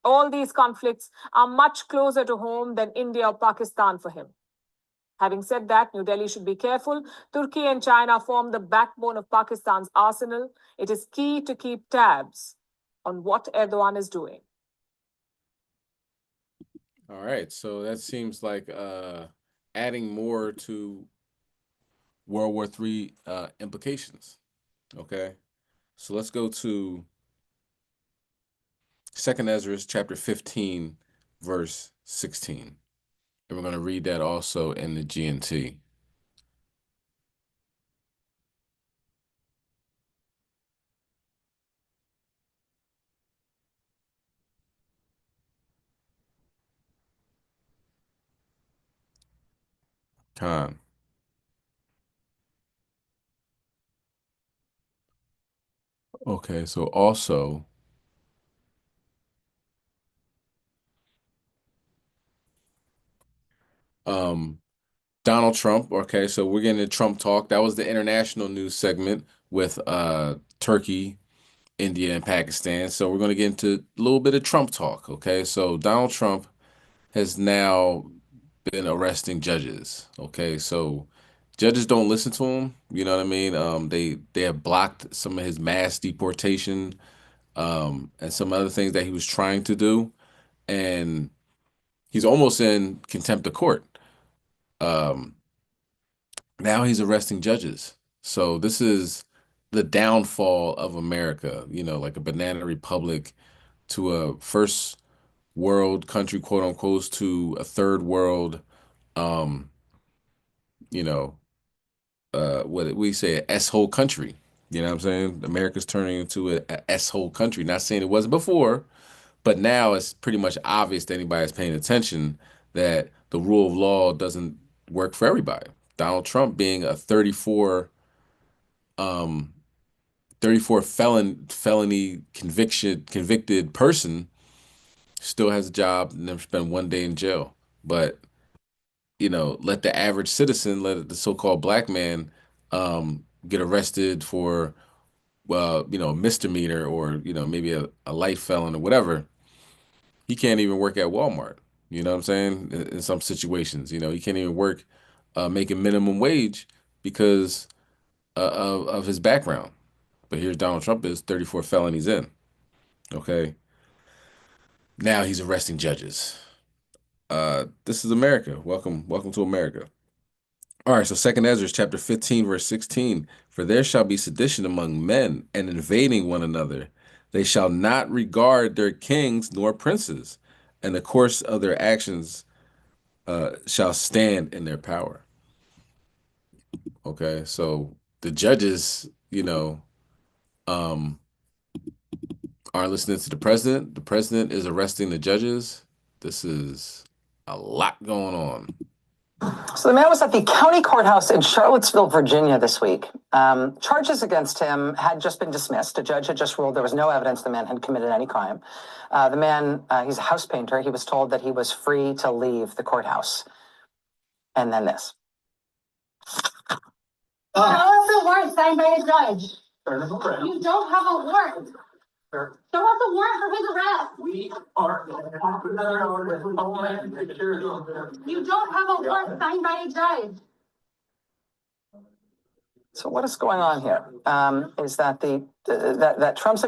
All these conflicts are much closer to home than India or Pakistan for him. Having said that, New Delhi should be careful. Turkey and China form the backbone of Pakistan's arsenal. It is key to keep tabs on what Erdogan is doing. All right, so that seems like adding more to World War III implications. Okay, so let's go to 2nd Ezra chapter 15, verse 16. And we're going to read that also in the GNT. Khan. Okay, so also Donald Trump. Okay, so we're getting to Trump talk. That was the international news segment with Turkey, India, and Pakistan. So we're going to get into a little bit of Trump talk. Okay, so Donald Trump has now been arresting judges. Okay, so judges don't listen to him. You know what I mean? They have blocked some of his mass deportation and some other things that he was trying to do, and he's almost in contempt of court. Now he's arresting judges. So this is the downfall of America, you know, like a banana republic to a first world country, quote unquote, to a third world, you know, what we say, a S-hole country. You know what I'm saying? America's turning into a S-hole country. Not saying it wasn't before, But now it's pretty much obvious to anybody that's paying attention that the rule of law doesn't work for everybody. Donald Trump being a 34 felony convicted person still has a job and never spent one day in jail. But let the average citizen, let the so-called black man get arrested for a misdemeanor or maybe a light felon or whatever. He can't even work at Walmart. You know what I'm saying? In some situations, he can't even work making minimum wage because of his background. But here's Donald Trump is 34 felonies in. Okay. Now he's arresting judges. This is America. Welcome to America. All right, so 2 Ezra chapter 15, verse 16. For there shall be sedition among men and invading one another. They shall not regard their kings nor princes, and the course of their actions shall stand in their power. Okay, so the judges, aren't listening to the president. The president is arresting the judges. This is a lot going on. So the man was at the county courthouse in Charlottesville, Virginia this week. Charges against him had just been dismissed. A judge had just ruled there was no evidence the man had committed any crime. The man, he's a house painter. He was told that he was free to leave the courthouse. And then this. Show us a warrant signed by a judge. You don't have a warrant. Show us a warrant for his arrest. You don't have a warrant signed by a judge. So what is going on here? Is that that Trump's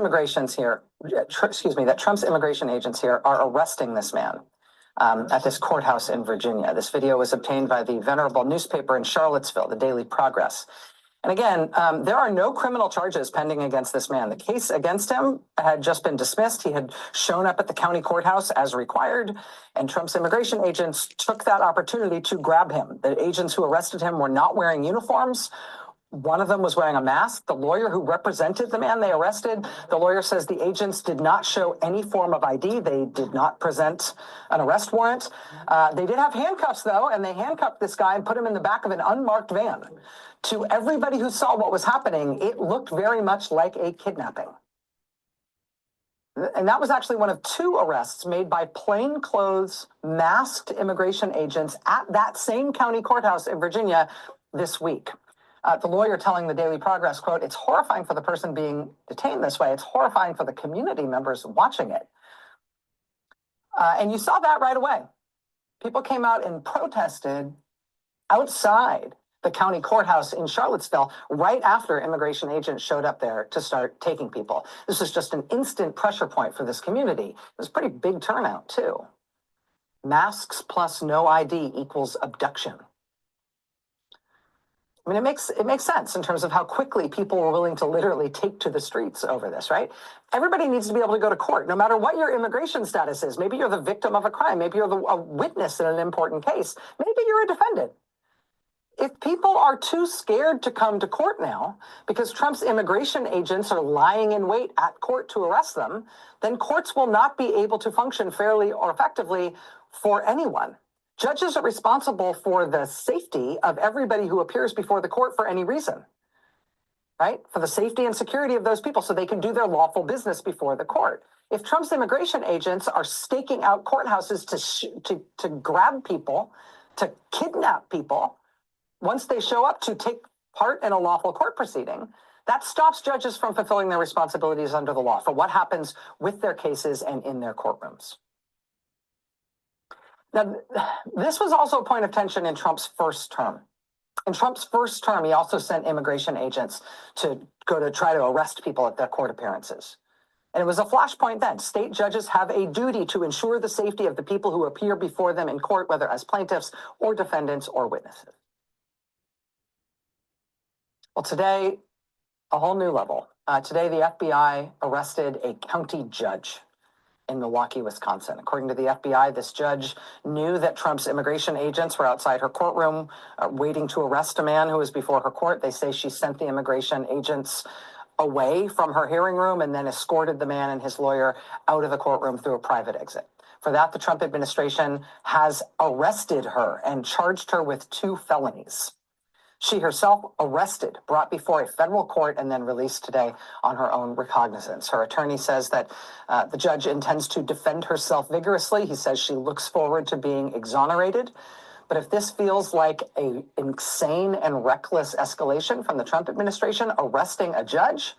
Trump's immigration agents here are arresting this man at this courthouse in Virginia. This video was obtained by the venerable newspaper in Charlottesville, the Daily Progress. And again, there are no criminal charges pending against this man. The case against him had just been dismissed. He had shown up at the county courthouse as required, and Trump's immigration agents took that opportunity to grab him. The agents who arrested him were not wearing uniforms. One of them was wearing a mask. The lawyer who represented the man they arrested, the lawyer says the agents did not show any form of ID. They did not present an arrest warrant. They did have handcuffs, though, and they handcuffed this guy and put him in the back of an unmarked van. To everybody who saw what was happening, it looked very much like a kidnapping. And that was actually one of 2 arrests made by plainclothes, masked immigration agents at that same county courthouse in Virginia this week. The lawyer telling the Daily Progress, quote, "It's horrifying for the person being detained this way. It's horrifying for the community members watching it." And you saw that right away. People came out and protested outside the county courthouse in Charlottesville right after immigration agents showed up there to start taking people. This was just an instant pressure point for this community. It was a pretty big turnout, too. Masks plus no ID equals abduction. I mean, it makes sense in terms of how quickly people were willing to literally take to the streets over this, right? Everybody needs to be able to go to court, no matter what your immigration status is. Maybe you're the victim of a crime. Maybe you're a witness in an important case. Maybe you're a defendant. If people are too scared to come to court now because Trump's immigration agents are lying in wait at court to arrest them, then courts will not be able to function fairly or effectively for anyone. Judges are responsible for the safety of everybody who appears before the court for any reason, right? For the safety and security of those people so they can do their lawful business before the court. If Trump's immigration agents are staking out courthouses to grab people, to kidnap people, once they show up to take part in a lawful court proceeding, that stops judges from fulfilling their responsibilities under the law for what happens with their cases and in their courtrooms. Now, this was also a point of tension in Trump's first term. In Trump's first term, he also sent immigration agents to go to try to arrest people at their court appearances. And it was a flashpoint then. State judges have a duty to ensure the safety of the people who appear before them in court, whether as plaintiffs or defendants or witnesses. Well, today, a whole new level. Today, the FBI arrested a county judge in Milwaukee, Wisconsin. According to the FBI, this judge knew that Trump's immigration agents were outside her courtroom waiting to arrest a man who was before her court. They say she sent the immigration agents away from her hearing room and then escorted the man and his lawyer out of the courtroom through a private exit. For that, the Trump administration has arrested her and charged her with 2 felonies. She herself arrested, brought before a federal court, and then released today on her own recognizance. Her attorney says that the judge intends to defend herself vigorously. He says she looks forward to being exonerated. But if this feels like an insane and reckless escalation from the Trump administration arresting a judge,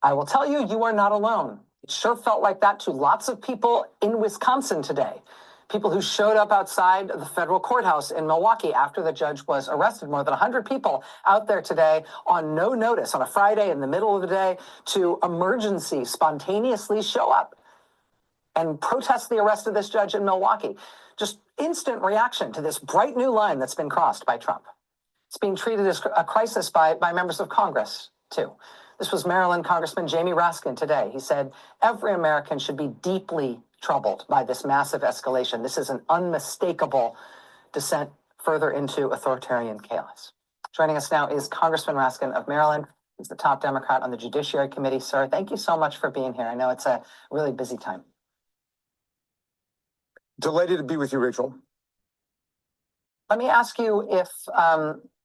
I will tell you, you are not alone. It sure felt like that to lots of people in Wisconsin today. People who showed up outside the federal courthouse in Milwaukee after the judge was arrested. More than 100 people out there today on no notice on a Friday in the middle of the day to emergency spontaneously show up and protest the arrest of this judge in Milwaukee. Just instant reaction to this bright new line that's been crossed by Trump. It's being treated as a crisis by members of Congress, too. This was Maryland Congressman Jamie Raskin today. He said, every American should be deeply troubled by this massive escalation. This is an unmistakable descent further into authoritarian chaos. Joining us now is Congressman Raskin of Maryland. He's the top Democrat on the Judiciary Committee. Sir, thank you so much for being here. I know it's a really busy time. Delighted to be with you, Rachel. Let me ask you if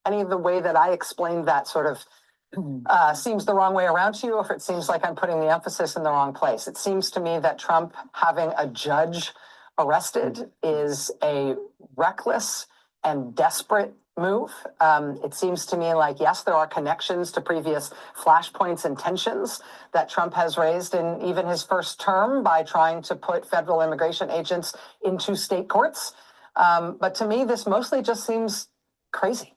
any of the way that I explained that sort of seems the wrong way around to you, or if it seems like I'm putting the emphasis in the wrong place. It seems to me that Trump having a judge arrested is a reckless and desperate move. It seems to me like, yes, there are connections to previous flashpoints and tensions that Trump has raised in even his first term by trying to put federal immigration agents into state courts. But to me, this mostly just seems crazy.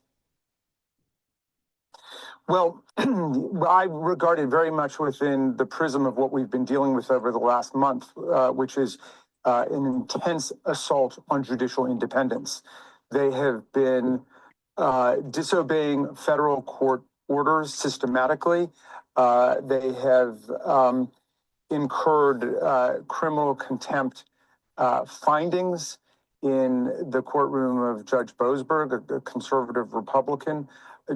Well, I regard it very much within the prism of what we've been dealing with over the last month, which is an intense assault on judicial independence. They have been disobeying federal court orders systematically. They have incurred criminal contempt findings in the courtroom of Judge Boasberg, a conservative Republican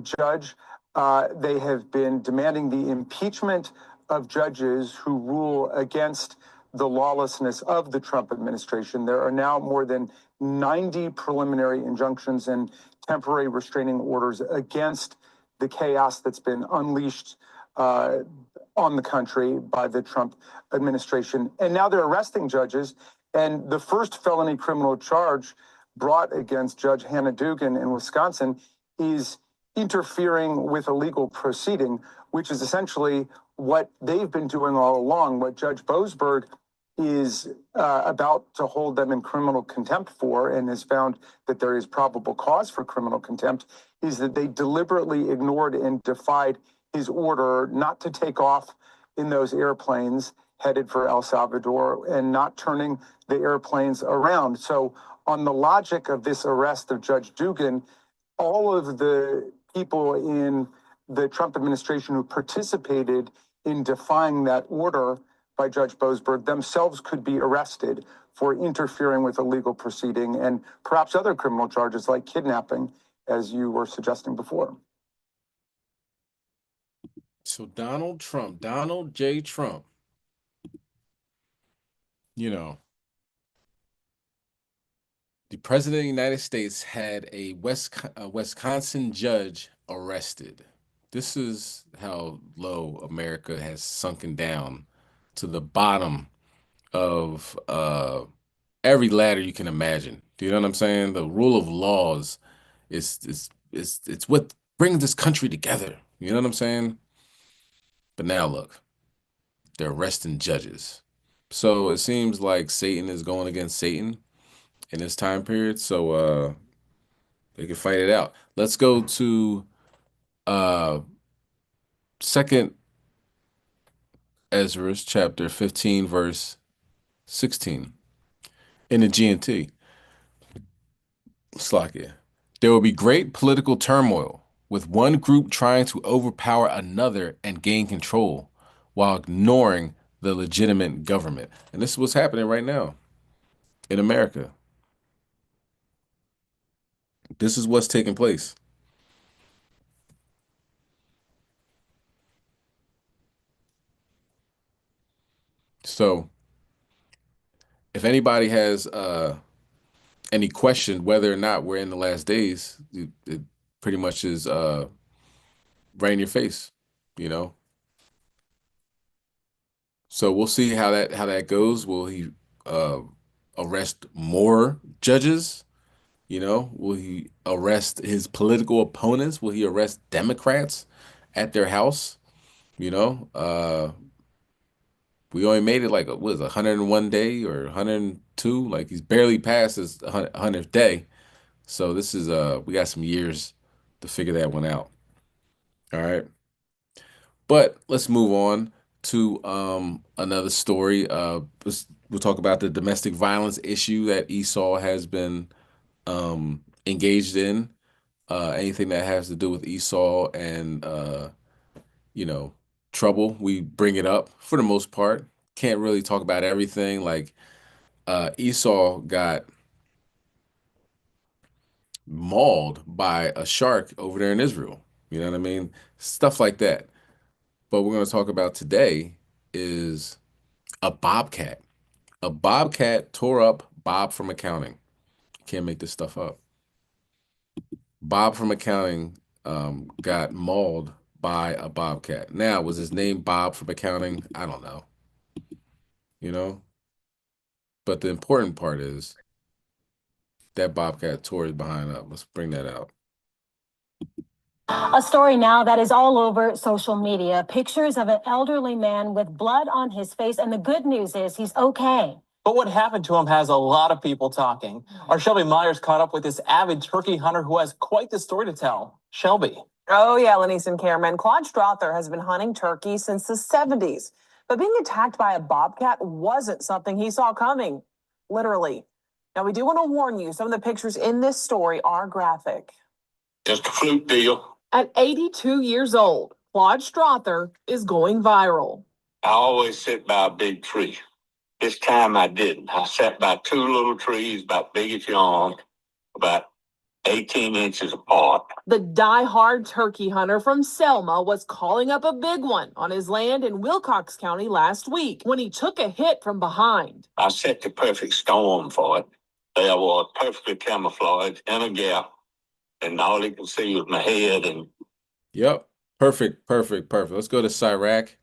judge. They have been demanding the impeachment of judges who rule against the lawlessness of the Trump administration. There are now more than 90 preliminary injunctions and temporary restraining orders against the chaos that's been unleashed on the country by the Trump administration. And now they're arresting judges. And the first felony criminal charge brought against Judge Hannah Dugan in Wisconsin is interfering with a legal proceeding, which is essentially what they've been doing all along. What Judge Boasberg is about to hold them in criminal contempt for, and has found that there is probable cause for criminal contempt, is that they deliberately ignored and defied his order not to take off in those airplanes headed for El Salvador and not turning the airplanes around. So on the logic of this arrest of Judge Dugan, all of the people in the Trump administration who participated in defying that order by Judge Boasberg themselves could be arrested for interfering with a legal proceeding and perhaps other criminal charges like kidnapping, as you were suggesting before. So Donald J. Trump, you know, the president of the United States had a Wisconsin judge arrested. This is how low America has sunken down to the bottom of every ladder you can imagine. Do you know what I'm saying? The rule of laws is it's what brings this country together. You know what I'm saying? But now look, they're arresting judges. So it seems like Satan is going against Satan in this time period. So they can fight it out. Let's go to 2nd Ezra chapter 15, verse 16. In the GNT. Slakia. There will be great political turmoil, with one group trying to overpower another and gain control while ignoring the legitimate government. And this is what's happening right now in America. This is what's taking place. So if anybody has any question whether or not we're in the last days, it pretty much is right in your face, you know. So we'll see how that goes. Will he arrest more judges? You know, will he arrest his political opponents? Will he arrest Democrats at their house? You know, we only made it like what is it, 101 day or 102? Like he's barely past his 100th day. So this is we got some years to figure that one out. All right. But let's move on to another story. We'll talk about the domestic violence issue that Esau has been engaged in. Anything that has to do with Esau and you know, trouble, we bring it up for the most part. Can't really talk about everything. Like Esau got mauled by a shark over there in Israel. You know what I mean? Stuff like that. But we're going to talk about today is a bobcat. A bobcat tore up Bob from accounting. Can't make this stuff up. Bob from accounting got mauled by a bobcat. Now, was his name Bob from accounting? I don't know. You know? But the important part is that bobcat tore his behind up. Let's bring that out. A story now that is all over social media. Pictures of an elderly man with blood on his face. And the good news is he's okay. But what happened to him has a lot of people talking. Our Shelby Myers caught up with this avid turkey hunter who has quite the story to tell. Shelby. Oh, yeah, Lenise and Cameron. Claude Strother has been hunting turkey since the 70s. But being attacked by a bobcat wasn't something he saw coming. Literally. Now, we do want to warn you, some of the pictures in this story are graphic. Just a fluke deal. At 82 years old, Claude Strother is going viral. I always sit by a big tree. This time I didn't. I sat by two little trees about big as your arm, about 18 inches apart. The die-hard turkey hunter from Selma was calling up a big one on his land in Wilcox County last week when he took a hit from behind. I set the perfect storm for it. There was perfectly camouflaged in a gap, and all he could see was my head. And yep, perfect. Let's go to Sirach,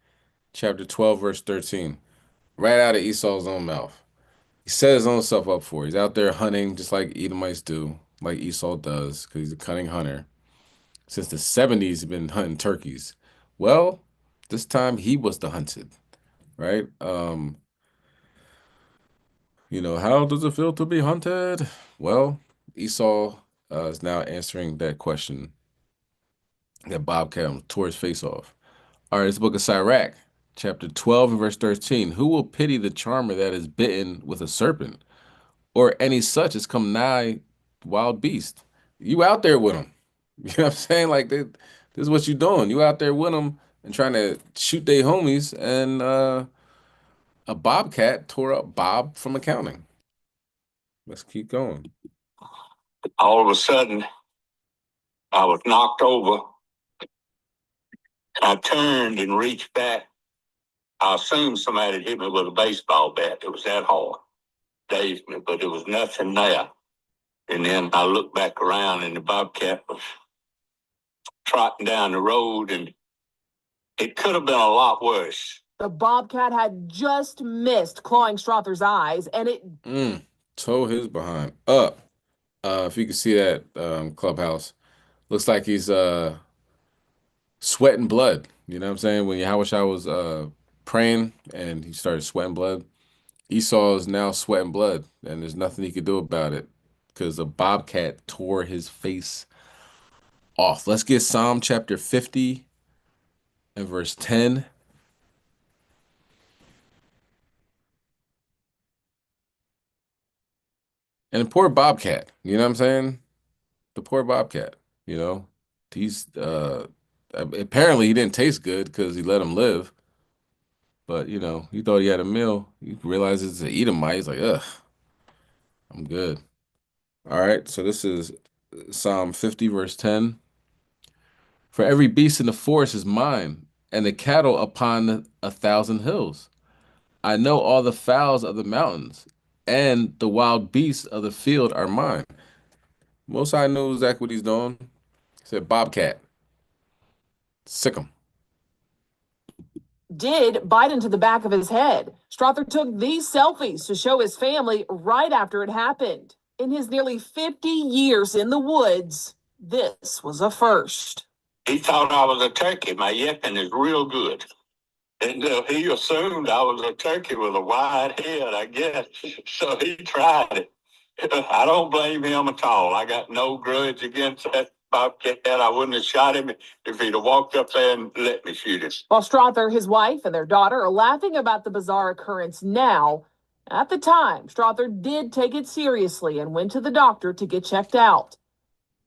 chapter 12, verse 13. Right out of Esau's own mouth. He set his own stuff up for. He's out there hunting just like Edomites do, like Esau does, because he's a cunning hunter. Since the 70s, he's been hunting turkeys. Well, this time he was the hunted, right? You know, how does it feel to be hunted? Well, Esau is now answering that question that bobcat tore his face off. All right, it's the book of Sirach, chapter 12 and verse 13. Who will pity the charmer that is bitten with a serpent, or any such as come nigh wild beast? You out there with them. You know what I'm saying? Like, this is what you doing. You out there with them and trying to shoot their homies, and a bobcat tore up Bob from accounting. Let's keep going. all of a sudden, I was knocked over. I turned and reached back. I assumed somebody had hit me with a baseball bat. It was that hard. Dazed me, but there was nothing there. And then I looked back around and the bobcat was trotting down the road, and it could have been a lot worse. The bobcat had just missed clawing Strother's eyes, and it Tore his behind up. If you can see that, Clubhouse, looks like he's sweating blood. You know what I'm saying? When Yahushua was praying and he started sweating blood, Esau is now sweating blood, and there's nothing he could do about it because a bobcat tore his face off. Let's get Psalm chapter 50 and verse 10. And the poor bobcat, you know what I'm saying? The poor bobcat, you know, he's apparently he didn't taste good because he let him live. But you know, he thought he had a meal. He realizes to eat him, he's like, ugh, I'm good. All right, so this is Psalm 50, verse 10. For every beast in the forest is mine, and the cattle upon 1,000 hills. I know all the fowls of the mountains, and the wild beasts of the field are mine. Most High knew exactly what he's doing. He said, Bobcat, sick him. Did bite into the back of his head. Strother took these selfies to show his family right after it happened. In his nearly 50 years in the woods, this was a first. He thought I was a turkey. My yipping is real good. And he assumed I was a turkey with a wide head, I guess. So he tried it. I don't blame him at all. I got no grudge against that bobcat. I wouldn't have shot him if he'd have walked up there and let me shoot him. While Strother, his wife, and their daughter are laughing about the bizarre occurrence now, at the time, Strother did take it seriously and went to the doctor to get checked out.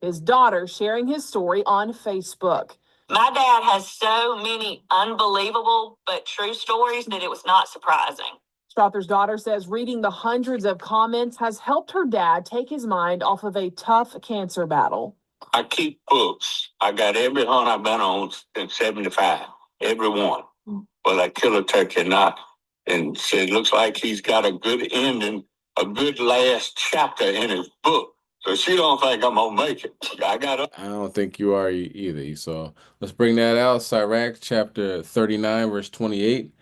His daughter sharing his story on Facebook. My dad has so many unbelievable but true stories that it was not surprising. Strother's daughter says reading the hundreds of comments has helped her dad take his mind off of a tough cancer battle. I keep books. I got every hunt I've been on since 75. Every one. Well, I kill a turkey or not. And said, looks like he's got a good ending, a good last chapter in his book. So she don't think I'm gonna make it. I don't think you are either. So let's bring that out. Sirach chapter 39, verse 28.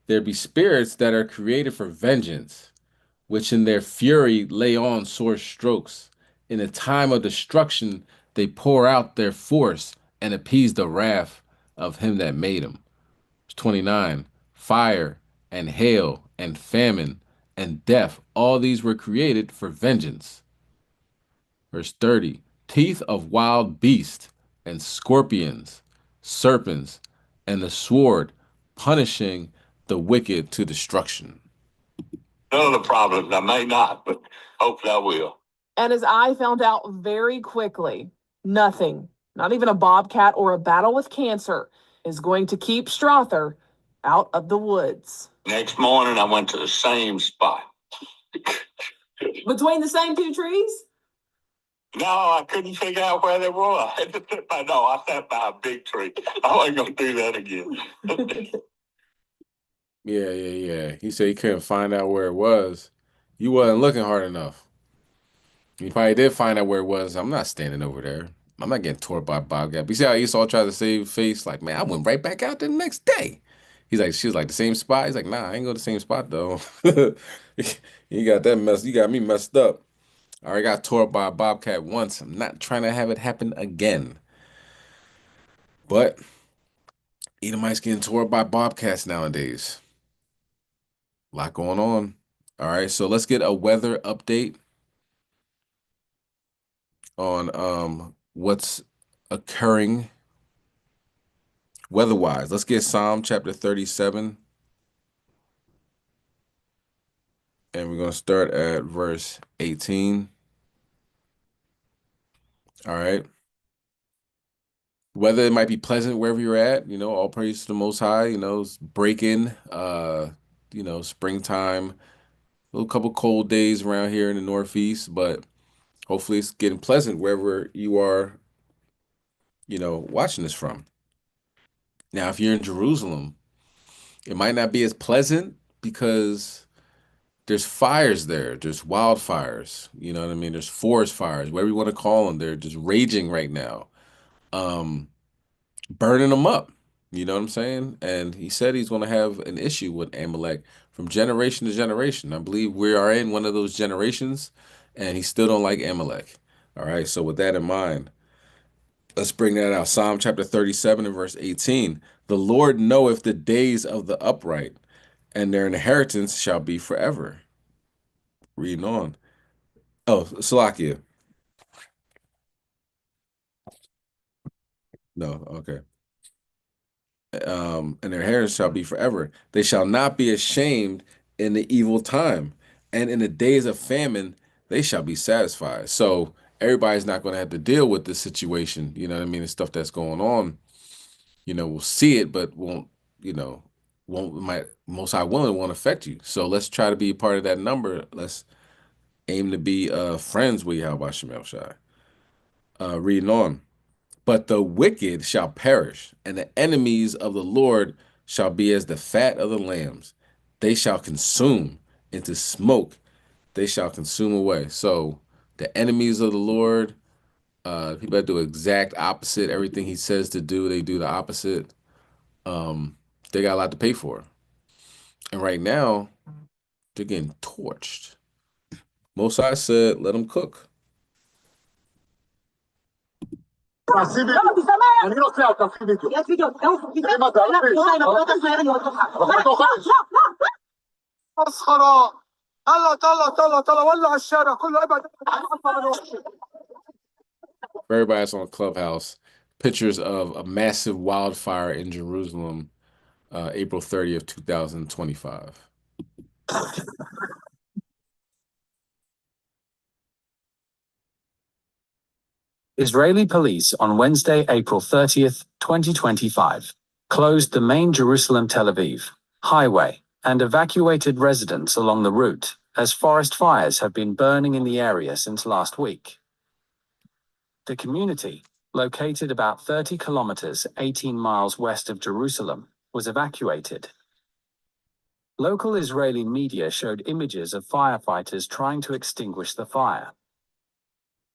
There be spirits that are created for vengeance, which in their fury lay on sore strokes. In a time of destruction, they pour out their force and appease the wrath of him that made them. Verse 29. Fire and hail and famine and death, all these were created for vengeance. Verse 30, teeth of wild beasts and scorpions, serpents, and the sword, punishing the wicked to destruction. None of the problems. I may not, but hopefully I will. And as I found out very quickly, nothing, not even a bobcat or a battle with cancer, is going to keep Strother out of the woods. Next morning, I went to the same spot. Between the same two trees? No, I couldn't figure out where they were. I had to I sat by a big tree. I wasn't going to do that again. Yeah. He said he couldn't find out where it was. You wasn't looking hard enough. He probably did find out where it was. I'm not standing over there. I'm not getting tore by a bobcat. You see how Esau tried to save face? Like, man, I went right back out there the next day. She was like, the same spot? He's like, nah, I ain't go to the same spot, though. You got that mess. You got me messed up. I already got tore up by a bobcat once. I'm not trying to have it happen again. But Edomites getting tore up by bobcats nowadays. A lot going on. All right, so let's get a weather update on what's occurring weather-wise. Let's get Psalm chapter 37. And we're going to start at verse 18. All right. Weather it might be pleasant wherever you're at, all praise to the Most High, it's breaking, springtime, a little couple cold days around here in the Northeast, but hopefully it's getting pleasant wherever you are, watching this from. Now, if you're in Jerusalem, it might not be as pleasant because there's fires there. There's wildfires, you know what I mean? There's forest fires, whatever you want to call them. They're just raging right now. Burning them up, you know what I'm saying? And he said he's going to have an issue with Amalek from generation to generation. I believe we are in one of those generations, and he still don't like Amalek. All right, so with that in mind, let's bring that out. Psalm chapter 37 and verse 18. The Lord knoweth the days of the upright, and their inheritance shall be forever. Reading on. Oh, Salakia. No, okay. And their inheritance shall be forever. They shall not be ashamed in the evil time, and in the days of famine, they shall be satisfied. So everybody's not going to have to deal with this situation, you know what I mean? The stuff that's going on, we'll see it, but Most High willing won't affect you. So let's try to be a part of that number. Let's aim to be friends with Yahweh Shem Shai. Reading on. But the wicked shall perish, and the enemies of the Lord shall be as the fat of the lambs. they shall consume into smoke, they shall consume away. So the enemies of the Lord, people that do exact opposite, everything he says to do, they do the opposite. They got a lot to pay for. And right now, they're getting torched. Most High said, let them cook. For everybody that's on Clubhouse, pictures of a massive wildfire in Jerusalem, April 30th, 2025. Israeli police on Wednesday, April 30th, 2025, closed the main Jerusalem-Tel Aviv highway and evacuated residents along the route as forest fires have been burning in the area since last week. The community, located about 30 kilometers, 18 miles west of Jerusalem, was evacuated. Local Israeli media showed images of firefighters trying to extinguish the fire.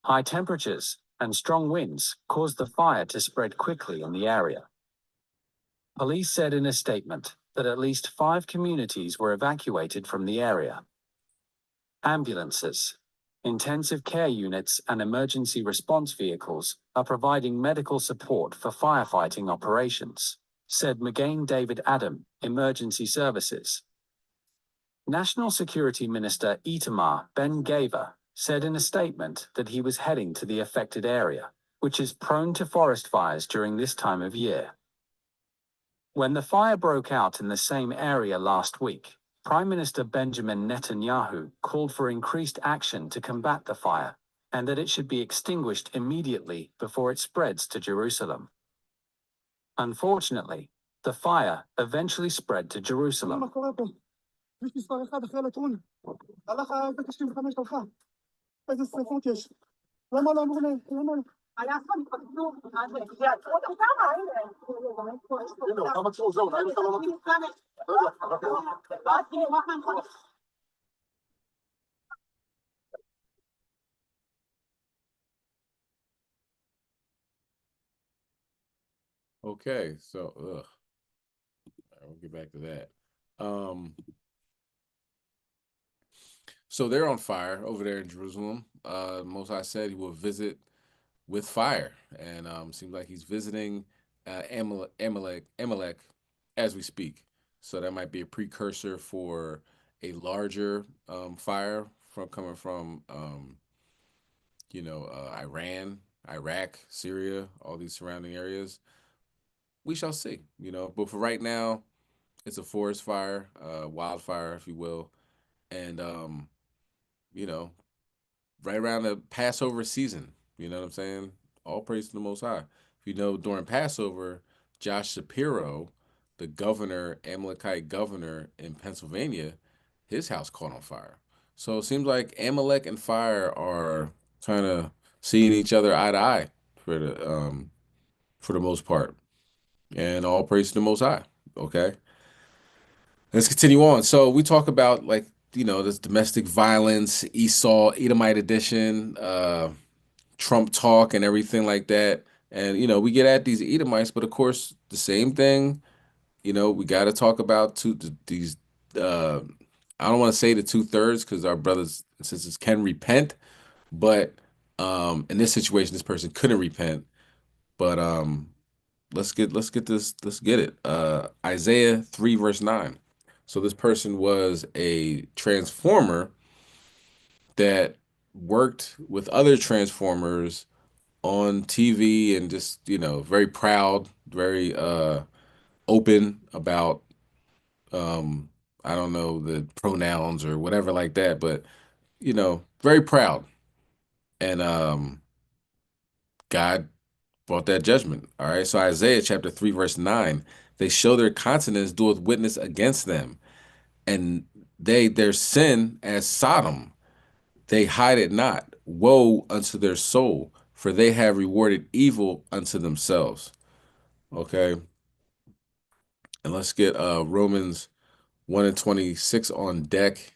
High temperatures and strong winds caused the fire to spread quickly in the area. Police said in a statement that at least 5 communities were evacuated from the area. Ambulances, intensive care units, and emergency response vehicles are providing medical support for firefighting operations, said Magen David Adam, Emergency Services. National Security Minister Itamar Ben-Gvir said in a statement that he was heading to the affected area, which is prone to forest fires during this time of year. When the fire broke out in the same area last week, Prime Minister Benjamin Netanyahu called for increased action to combat the fire and that it should be extinguished immediately before it spreads to Jerusalem. Unfortunately, the fire eventually spread to Jerusalem. Okay, so we'll get back to that. So they're on fire over there in Jerusalem. Most High said he will visit with fire, and seems like he's visiting Amalek as we speak. So that might be a precursor for a larger fire coming from Iran, Iraq, Syria, all these surrounding areas. We shall see, but for right now, it's a forest fire, wildfire, if you will. And, right around the Passover season, you know what I'm saying? All praise to the Most High. During Passover, Josh Shapiro, the Amalekite governor in Pennsylvania, his house caught on fire. So it seems like Amalek and fire are trying to see each other eye to eye for the most part. And all praise to the Most High. Okay. Let's continue on. So we talk about this domestic violence, Esau, Edomite edition, Trump talk and everything like that. And, we get at these Edomites, but of course, the same thing, we got to talk about these, I don't want to say the 2/3 because our brothers and sisters can repent, but in this situation, this person couldn't repent. But let's get it. Isaiah 3 verse 9. So this person was a transformer that worked with other transformers on TV and just, very proud, very open about I don't know the pronouns or whatever like that, but very proud. And God brought that judgment. All right. So Isaiah chapter 3 verse 9, they show their countenance doeth witness against them, and their sin as Sodom, they hide it not. Woe unto their soul, for they have rewarded evil unto themselves. Okay. And let's get Romans 1 in 26 on deck.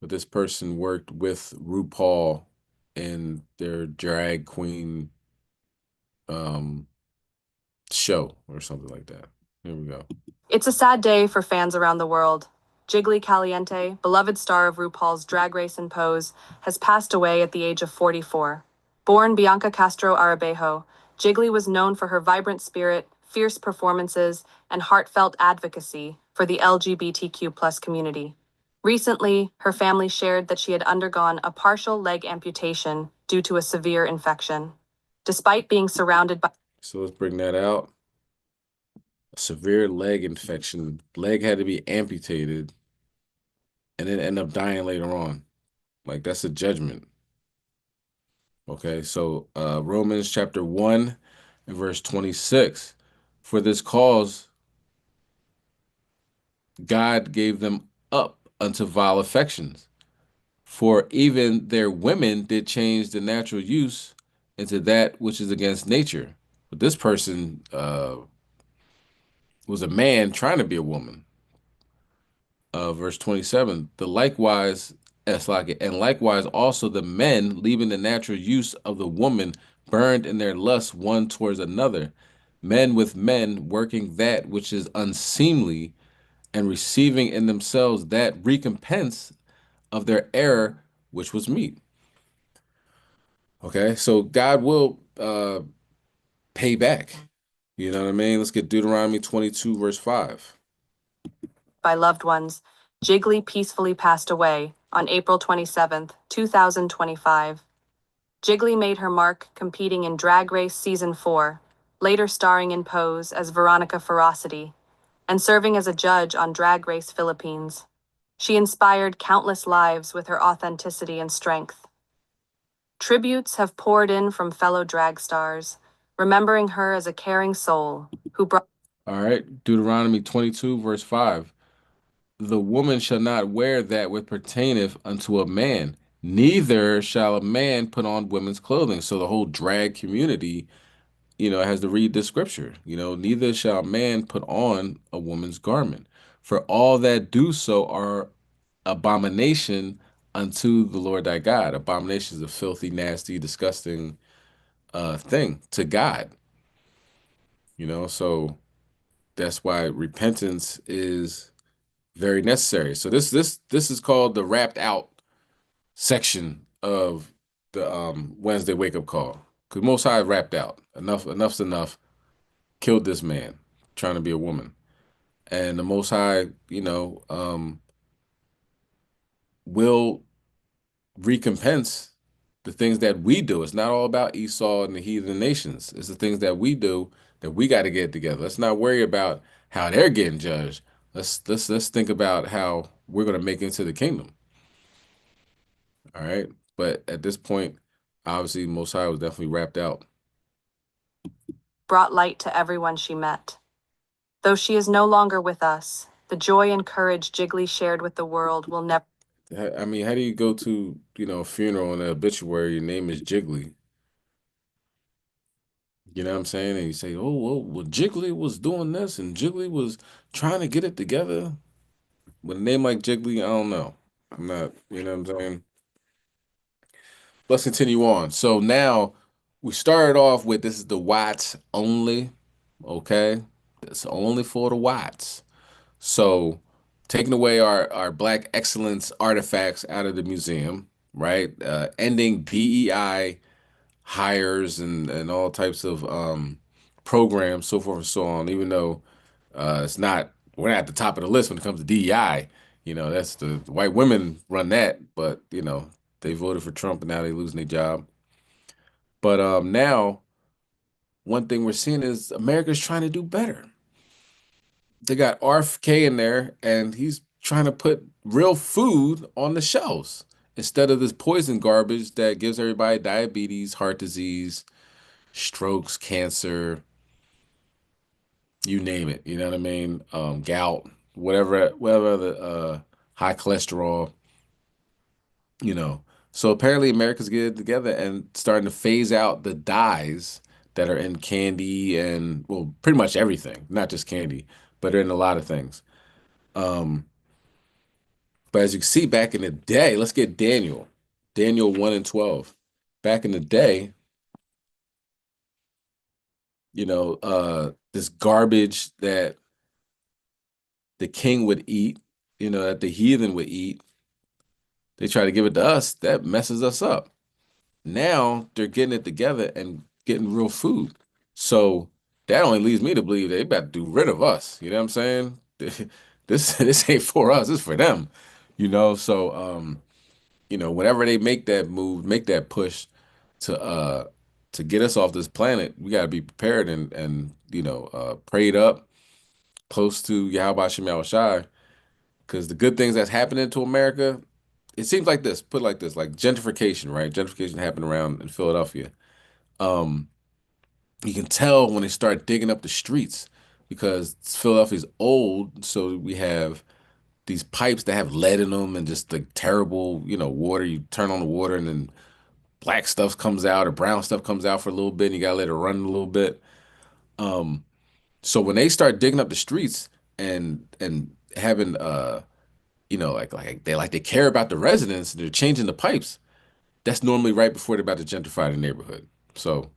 But this person worked with RuPaul in their drag queen show or something like that. Here we go. It's a sad day for fans around the world. Jiggly Caliente, beloved star of RuPaul's Drag Race and Pose, has passed away at the age of 44. Born Bianca Castro Arabejo, Jiggly was known for her vibrant spirit, fierce performances, and heartfelt advocacy for the LGBTQ+ community. Recently, her family shared that she had undergone a partial leg amputation due to a severe infection. Despite being surrounded by... So let's bring that out. A severe leg infection. Leg had to be amputated and then end up dying later on. Like, that's a judgment. Okay, so Romans chapter 1 and verse 26. For this cause, God gave them up unto vile affections. For even their women did change the natural use into that which is against nature. But this person was a man trying to be a woman. Verse 27, and likewise also the men, leaving the natural use of the woman, burned in their lust one towards another, men with men, working that which is unseemly, and receiving in themselves that recompense of their error, which was meet. Okay, so God will pay back. You know what I mean? Let's get Deuteronomy 22, verse 5. By loved ones, Jiggly peacefully passed away on April 27th, 2025. Jiggly made her mark competing in Drag Race Season 4, later starring in Pose as Veronica Ferocity, and serving as a judge on Drag Race Philippines. She inspired countless lives with her authenticity and strength. Tributes have poured in from fellow drag stars, remembering her as a caring soul who brought... All right, Deuteronomy 22, verse 5. The woman shall not wear that which pertaineth unto a man, neither shall a man put on women's clothing. So the whole drag community, has to read this scripture. Neither shall a man put on a woman's garment. For all that do so are abomination unto the Lord thy God. Abomination is a filthy, nasty, disgusting thing to God. So that's why repentance is very necessary. So this is called the wrapped out section of the Wednesday wake up call. Because Most High wrapped out. Enough's enough. Killed this man trying to be a woman. And the Most High, will recompense the things that we do. It's not all about Esau and the heathen nations. It's the things that we do that we got to get together. Let's not worry about how they're getting judged. Let's think about how we're going to make it into the kingdom. All right. But at this point, obviously, Most High was definitely wrapped out. Brought light to everyone she met. Though she is no longer with us, the joy and courage Jiggly shared with the world will never... I mean, how do you go to, a funeral and an obituary, your name is Jiggly? You know what I'm saying? And you say, oh, well, Jiggly was doing this and Jiggly was trying to get it together. With a name like Jiggly, I don't know. I'm not, you know what I'm saying? Let's continue on. So now we started off with this is the whites only, okay? It's only for the whites. So taking away our Black excellence artifacts out of the museum, right? Ending DEI hires and all types of programs, so forth and so on, even though we're not at the top of the list when it comes to DEI. That's the white women run that, but they voted for Trump and now they're losing their job. But now one thing we're seeing is America's trying to do better. They got RFK in there and he's trying to put real food on the shelves instead of this poison garbage that gives everybody diabetes, heart disease, strokes, cancer, you name it. You know what I mean? Gout, whatever the high cholesterol, So apparently America's getting together and starting to phase out the dyes that are in candy and, well, pretty much everything, not just candy, but they're in a lot of things. But as you can see back in the day, let's get Daniel 1 and 12. Back in the day, this garbage that the king would eat, that the heathen would eat, they try to give it to us, that messes us up. Now they're getting it together and getting real food. So that only leads me to believe they about to do rid of us. You know what I'm saying? This ain't for us, it's for them. So whenever they make that move, make that push to get us off this planet, we gotta be prepared and prayed up close to Yahweh Shem Yahushai. Because the good things that's happening to America, it seems like this, put it like this, like gentrification, right? Gentrification happened around in Philadelphia. You can tell when they start digging up the streets because Philadelphia's old, so we have these pipes that have lead in them and just the terrible, water. You turn on the water and then black stuff comes out or brown stuff comes out for a little bit and you gotta let it run a little bit. So when they start digging up the streets and having they care about the residents and they're changing the pipes, that's normally right before they're about to gentrify the neighborhood. So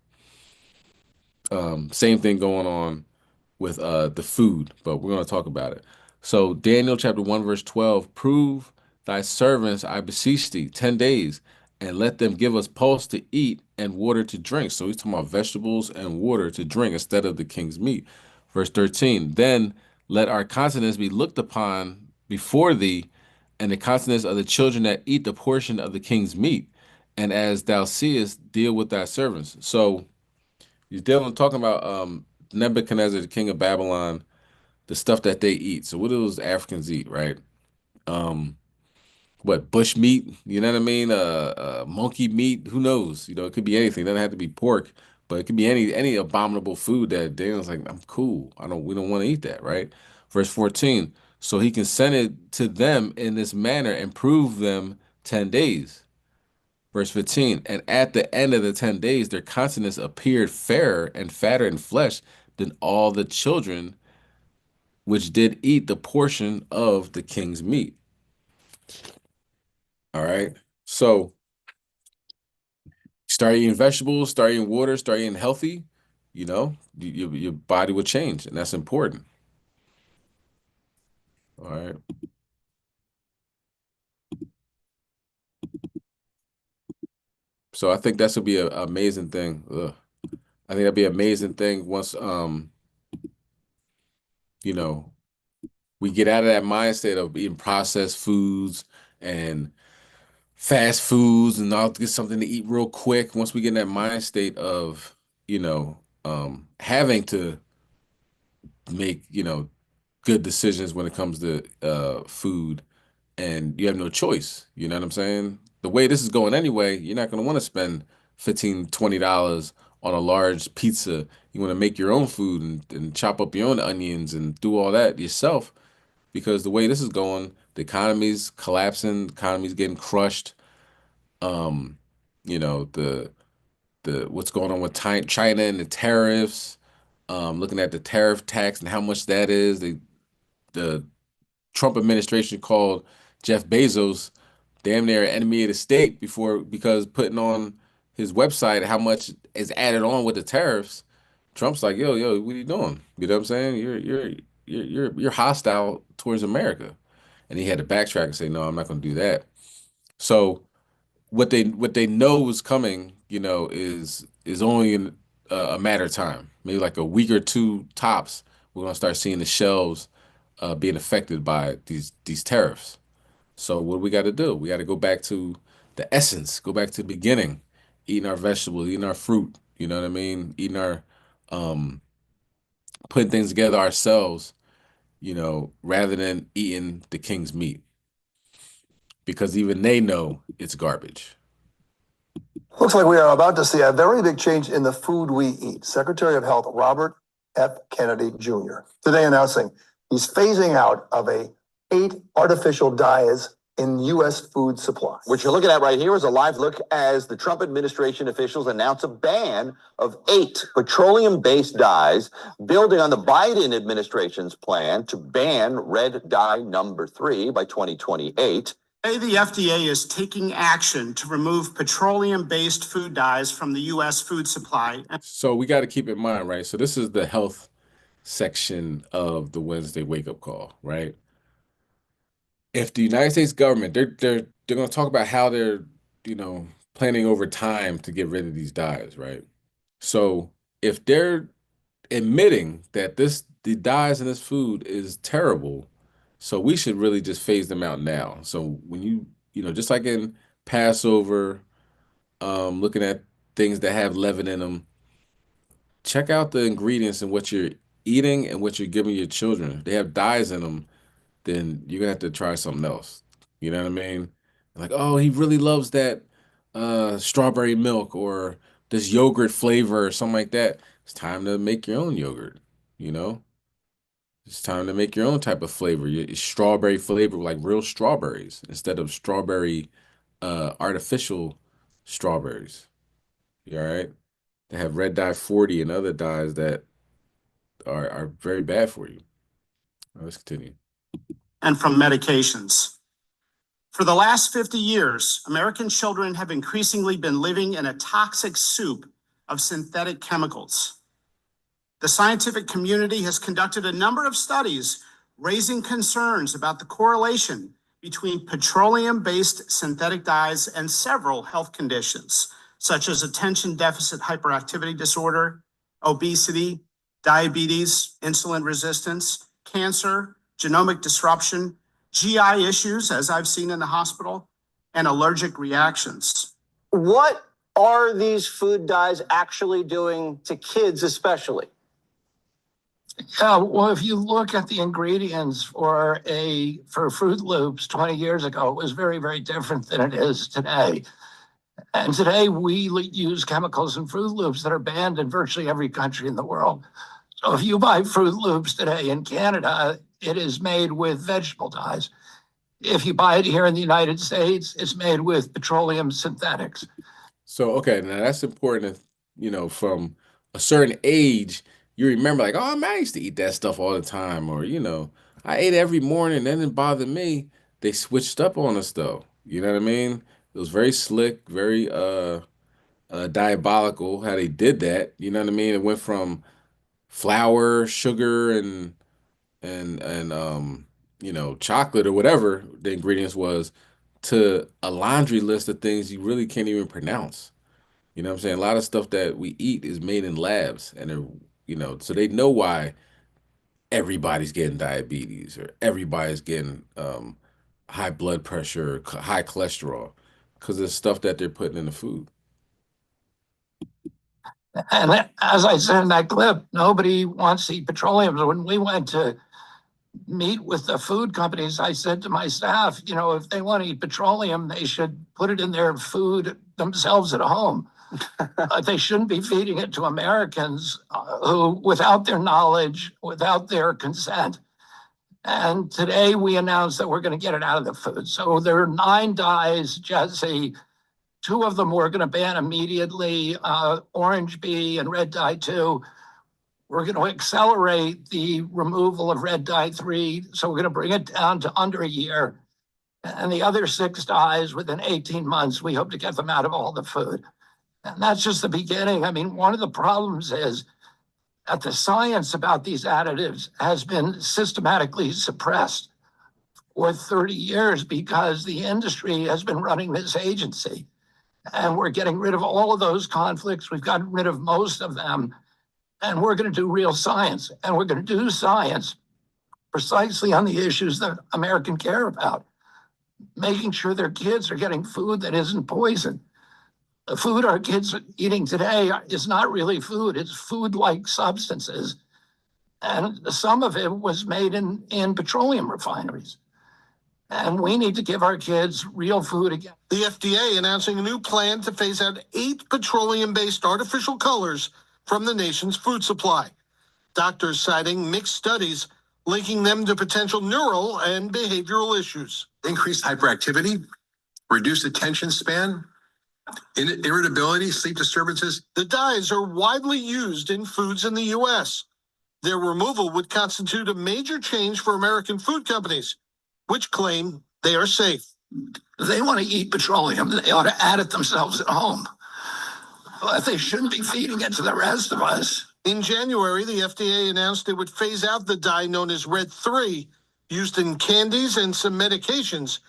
same thing going on with the food, but we're going to talk about it. So Daniel chapter 1 verse 12, prove thy servants, I beseech thee, 10 days, and let them give us pulse to eat and water to drink. So he's talking about vegetables and water to drink instead of the king's meat. Verse 13, then let our countenance be looked upon before thee, and the countenance of the children that eat the portion of the king's meat. And as thou seest, deal with thy servants. So he's talking about Nebuchadnezzar, the king of Babylon, the stuff that they eat. So what do those Africans eat, right? What, bush meat? You know what I mean? Monkey meat? Who knows? It could be anything. It doesn't have to be pork, but it could be any abominable food that Daniel's like, I'm cool. We don't want to eat that, right? Verse 14. So he consented to them in this manner and proved them 10 days. Verse 15, and at the end of the 10 days, their countenance appeared fairer and fatter in flesh than all the children which did eat the portion of the king's meat. All right. So start eating vegetables, start eating water, start eating healthy, your body will change, and that's important. All right. So I think that's would be an amazing thing. I think that'd be an amazing thing once we get out of that mindset of eating processed foods and fast foods and I'll get something to eat real quick. Once we get in that mind state of, having to make, good decisions when it comes to food, and you have no choice. You know what I'm saying? The way this is going anyway, you're not going to want to spend $15, $20 on a large pizza. You want to make your own food and chop up your own onions and do all that yourself, because the way this is going, the economy's collapsing, the economy's getting crushed. The what's going on with China and the tariffs, looking at the tariff tax and how much that is. The Trump administration called Jeff Bezos damn near enemy of the state because putting on his website how much is added on with the tariffs. Trump's like, yo, what are you doing? You know what I'm saying? You're hostile towards America. And he had to backtrack and say, no, I'm not going to do that. So what they know is coming, is only in a matter of time. Maybe like a week or two tops, we're going to start seeing the shelves being affected by these tariffs. So what do we got to do? We got to go back to the essence, go back to the beginning, eating our vegetables, eating our fruit, you know what I mean? Eating our, putting things together ourselves, rather than eating the king's meat. Because even they know it's garbage. Looks like we are about to see a very big change in the food we eat. Secretary of Health Robert F. Kennedy Jr. today announcing he's phasing out of 8 artificial dyes in U.S. food supply. What you're looking at right here is a live look as the Trump administration officials announce a ban of 8 petroleum-based dyes, building on the Biden administration's plan to ban red dye number 3 by 2028. Today, the FDA is taking action to remove petroleum-based food dyes from the U.S. food supply. So we got to keep in mind, right? So this is the health section of the Wednesday wake-up call, right? If the United States government, they're going to talk about how they're, planning over time to get rid of these dyes, right? So if they're admitting that the dyes in this food is terrible, so we should really just phase them out now. So when just like in Passover, looking at things that have leaven in them, check out the ingredients in what you're eating and what you're giving your children. If they have dyes in them, then you're gonna have to try something else. You know what I mean? Like, oh, he really loves that strawberry milk or this yogurt flavor or something like that. It's time to make your own yogurt, It's time to make your own type of flavor, your strawberry flavor, like real strawberries instead of strawberry, artificial strawberries. You all right? They have red dye 40 and other dyes that are very bad for you. Let's continue. And from medications. For the last 50 years, American children have increasingly been living in a toxic soup of synthetic chemicals. The scientific community has conducted a number of studies raising concerns about the correlation between petroleum-based synthetic dyes and several health conditions, such as attention deficit hyperactivity disorder, obesity, diabetes, insulin resistance, cancer, genomic disruption, GI issues, as I've seen in the hospital, and allergic reactions. What are these food dyes actually doing to kids especially? Yeah, well, if you look at the ingredients for Fruit Loops 20 years ago, it was very, very different than it is today. And today we use chemicals in Fruit Loops that are banned in virtually every country in the world. So if you buy Fruit Loops today in Canada, it is made with vegetable dyes. If you buy it here in the United States, it's made with petroleum synthetics. So, okay, now that's important. From a certain age, you remember like, oh, man, I used to eat that stuff all the time. Or, I ate every morning. That didn't bother me. They switched up on us, though. You know what I mean? It was very slick, very diabolical how they did that. You know what I mean? It went from flour, sugar, and chocolate or whatever the ingredients was to a laundry list of things you really can't even pronounce. You know what I'm saying? A lot of stuff that we eat is made in labs, and they're, so they know why everybody's getting diabetes or everybody's getting high blood pressure, or high cholesterol, because of the stuff that they're putting in the food. And as I said in that clip, nobody wants to eat petroleum. So when we went to meet with the food companies, I said to my staff, if they want to eat petroleum, they should put it in their food themselves at home. They shouldn't be feeding it to Americans who, without their knowledge, without their consent. And today we announced that we're going to get it out of the food. So there are 9 dyes, Jesse. 2 of them we're going to ban immediately, orange bee and red dye 2. We're going to accelerate the removal of red dye 3. So we're going to bring it down to under a year. And the other 6 dyes within 18 months, we hope to get them out of all the food. And that's just the beginning. I mean, one of the problems is that the science about these additives has been systematically suppressed for 30 years because the industry has been running this agency. And we're getting rid of all of those conflicts. We've gotten rid of most of them. And we're going to do real science. And we're going to do science precisely on the issues that Americans care about. Making sure their kids are getting food that isn't poison. The food our kids are eating today is not really food. It's food-like substances. And some of it was made in petroleum refineries. And we need to give our kids real food again. The FDA announcing a new plan to phase out 8 petroleum-based artificial colors from the nation's food supply. Doctors citing mixed studies linking them to potential neural and behavioral issues. Increased hyperactivity, reduced attention span, irritability, sleep disturbances. The dyes are widely used in foods in the U.S. Their removal would constitute a major change for American food companies, which claim they are safe. If they want to eat petroleum, they ought to add it themselves at home. But they shouldn't be feeding it to the rest of us. In January, the FDA announced it would phase out the dye known as Red 3, used in candies and some medications,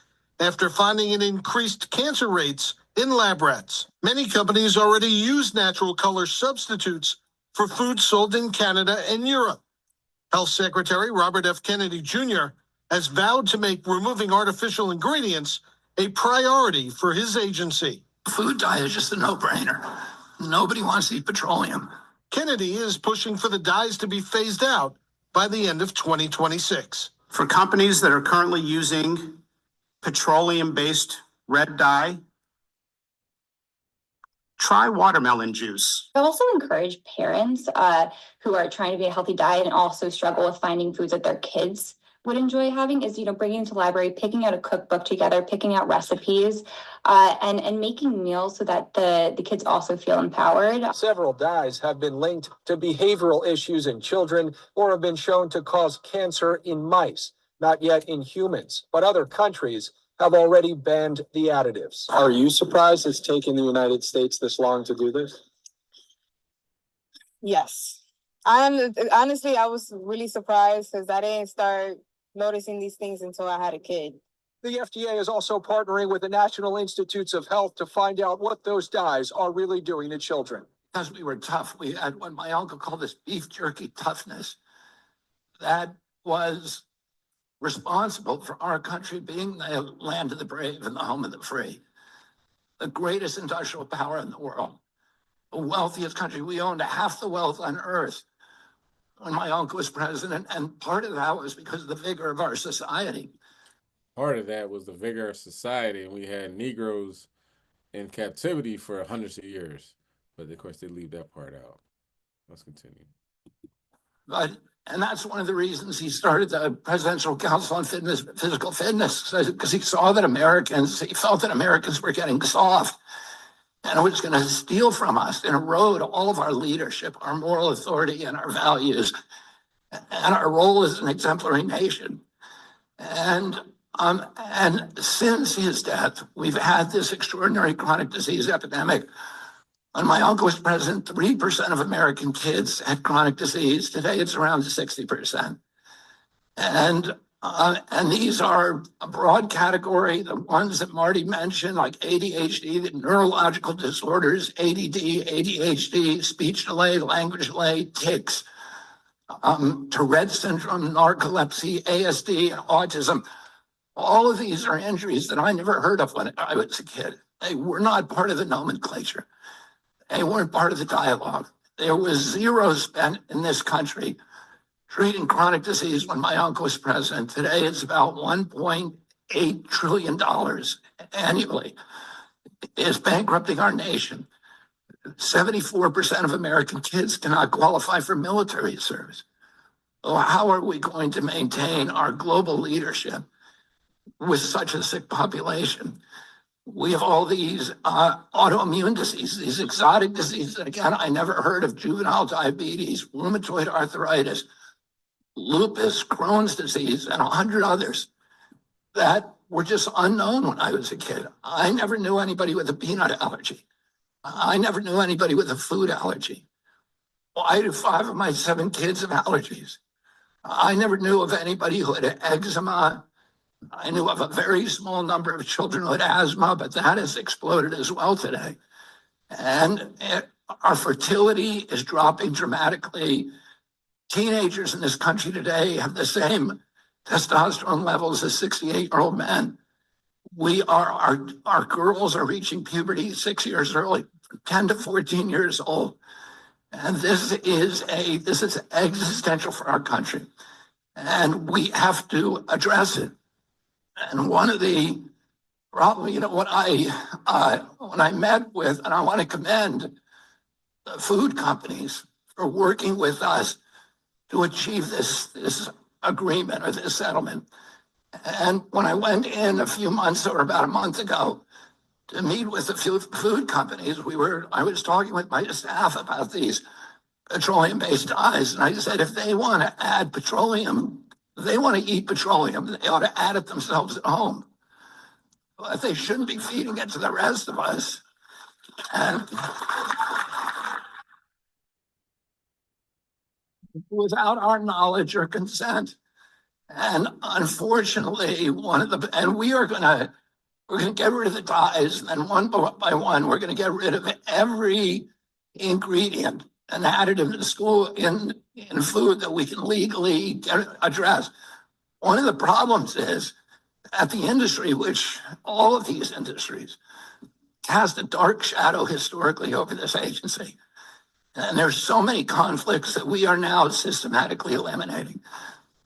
after finding an increased cancer rates in lab rats. Many companies already use natural color substitutes for food sold in Canada and Europe. Health Secretary Robert F. Kennedy Jr. has vowed to make removing artificial ingredients a priority for his agency. Food dye is just a no-brainer. Nobody wants to eat petroleum. Kennedy is pushing for the dyes to be phased out by the end of 2026. For companies that are currently using petroleum-based red dye, try watermelon juice. I also encourage parents who are trying to be a healthy diet and also struggle with finding foods that their kids would enjoy having is, bringing to the library, picking out a cookbook together, picking out recipes, and making meals so that the kids also feel empowered. Several dyes have been linked to behavioral issues in children or have been shown to cause cancer in mice, not yet in humans, but other countries have already banned the additives. Are you surprised it's taken the United States this long to do this? Yes. Honestly, I was really surprised because I didn't start noticing these things until I had a kid. The FDA is also partnering with the National Institutes of Health to find out what those dyes are really doing to children. Because we were tough, we had what my uncle called this beef jerky toughness that was responsible for our country being the land of the brave and the home of the free. The greatest industrial power in the world. The wealthiest country. We owned half the wealth on earth when my uncle was president, and part of that was because of the vigor of our society. Part of that was the vigor of society, and we had Negroes in captivity for hundreds of years. But of course, they leave that part out. Let's continue. And that's one of the reasons he started the Presidential Council on Physical Fitness, because he felt that Americans were getting soft. And it was going to steal from us and erode all of our leadership, our moral authority, and our values, and our role as an exemplary nation. And since his death, we've had this extraordinary chronic disease epidemic. When my uncle was president, 3% of American kids had chronic disease. Today, it's around 60%. And these are a broad category, the ones that Marty mentioned, like ADHD, the neurological disorders, ADD, ADHD, speech delay, language delay, tics, Tourette syndrome, narcolepsy, ASD, and autism. All of these are injuries that I never heard of when I was a kid. They were not part of the nomenclature. They weren't part of the dialogue. There was zero spent in this country treating chronic disease when my uncle was president. Today, it's about $1.8 trillion annually. It's bankrupting our nation. 74% of American kids cannot qualify for military service. So how are we going to maintain our global leadership with such a sick population? We have all these autoimmune diseases, these exotic diseases. Again, I never heard of juvenile diabetes, rheumatoid arthritis, lupus, Crohn's disease, and 100 others that were just unknown when I was a kid. I never knew anybody with a peanut allergy. I never knew anybody with a food allergy. Why do 5 of my 7 kids have allergies? I never knew of anybody who had eczema. I knew of a very small number of children who had asthma, but that has exploded as well today. And our fertility is dropping dramatically. Teenagers in this country today have the same testosterone levels as 68-year-old men. Our girls are reaching puberty 6 years early, 10 to 14 years old. And this is existential for our country. And we have to address it. And one of the problems, when I met with, and I want to commend the food companies for working with us to achieve this agreement or this settlement. And when I went in a few months or about a month ago to meet with the food companies, I was talking with my staff about these petroleum-based dyes, and I said, if they want to add petroleum, they want to eat petroleum, they ought to add it themselves at home. But they shouldn't be feeding it to the rest of us. And without our knowledge or consent. And unfortunately, we're gonna get rid of the dyes, and one by one, we're gonna get rid of every ingredient and additive in school in food that we can legally address. One of the problems is that the industry, which all of these industries, cast a dark shadow historically over this agency. And there's so many conflicts that we are now systematically eliminating.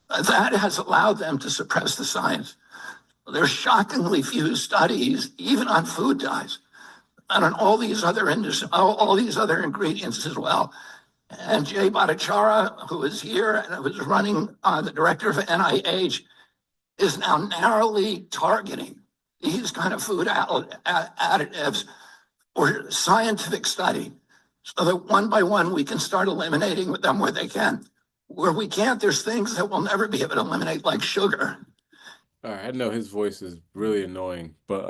That has allowed them to suppress the science. There's shockingly few studies, even on food dyes, and on all these other ingredients as well. And Jay Bhattacharya, who is here and who is running, the director of NIH, is now narrowly targeting these kind of food additives for scientific study, so that one by one we can start eliminating them where they can. Where we can't, there's things that we'll never be able to eliminate, like sugar. All right, I know his voice is really annoying, but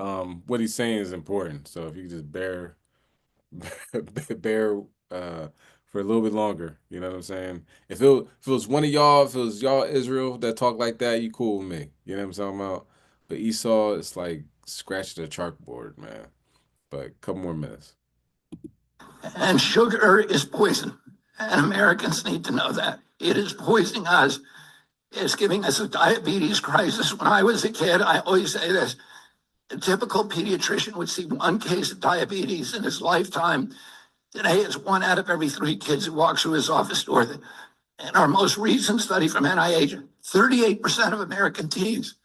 what he's saying is important. So if you could just bear for a little bit longer, you know what I'm saying? If it was one of y'all, if it was y'all Israel that talk like that, you cool with me. You know what I'm talking about? But Esau, it's like scratching the chalkboard, man. But a couple more minutes. And sugar is poison, and Americans need to know that. It is poisoning us. It's giving us a diabetes crisis. When I was a kid, I always say this, a typical pediatrician would see one case of diabetes in his lifetime. Today, it's 1 out of every 3 kids who walks through his office door. In our most recent study from NIH, 38% of American teens,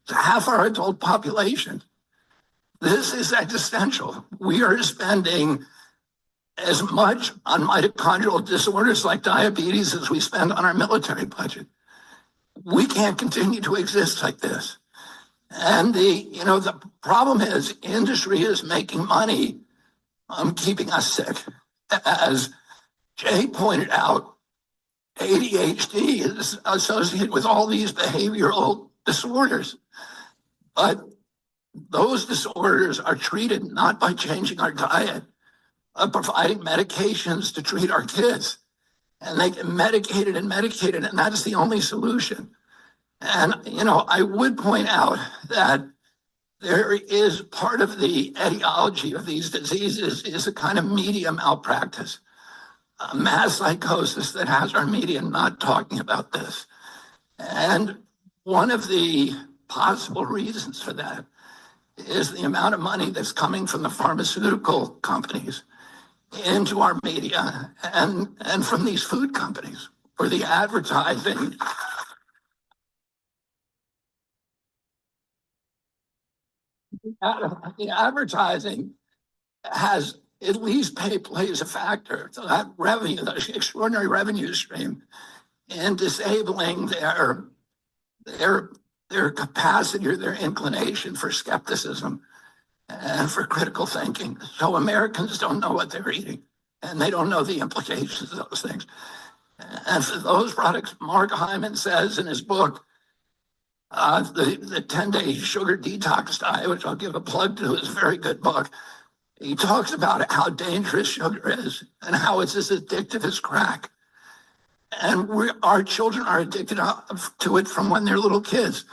half our adult population. This is existential. We are spending as much on mitochondrial disorders like diabetes as we spend on our military budget. We can't continue to exist like this. And the problem is industry is making money keeping us sick. As Jay pointed out, ADHD is associated with all these behavioral disorders. But those disorders are treated not by changing our diet, providing medications to treat our kids. And they get medicated, and that is the only solution. And, I would point out that there is part of the etiology of these diseases is a kind of media malpractice, mass psychosis that has our media not talking about this. And one of the possible reasons for that is the amount of money that's coming from the pharmaceutical companies into our media and from these food companies for the advertising. The advertising has at least plays a factor. So that revenue, that extraordinary revenue stream, in disabling their capacity or their inclination for skepticism and for critical thinking. So Americans don't know what they're eating, and they don't know the implications of those things. And for those products, Mark Hyman says in his book, the 10-day sugar detox diet, which I'll give a plug to, is a very good book. He talks about how dangerous sugar is and how it's as addictive as crack. And our children are addicted to it from when they're little kids.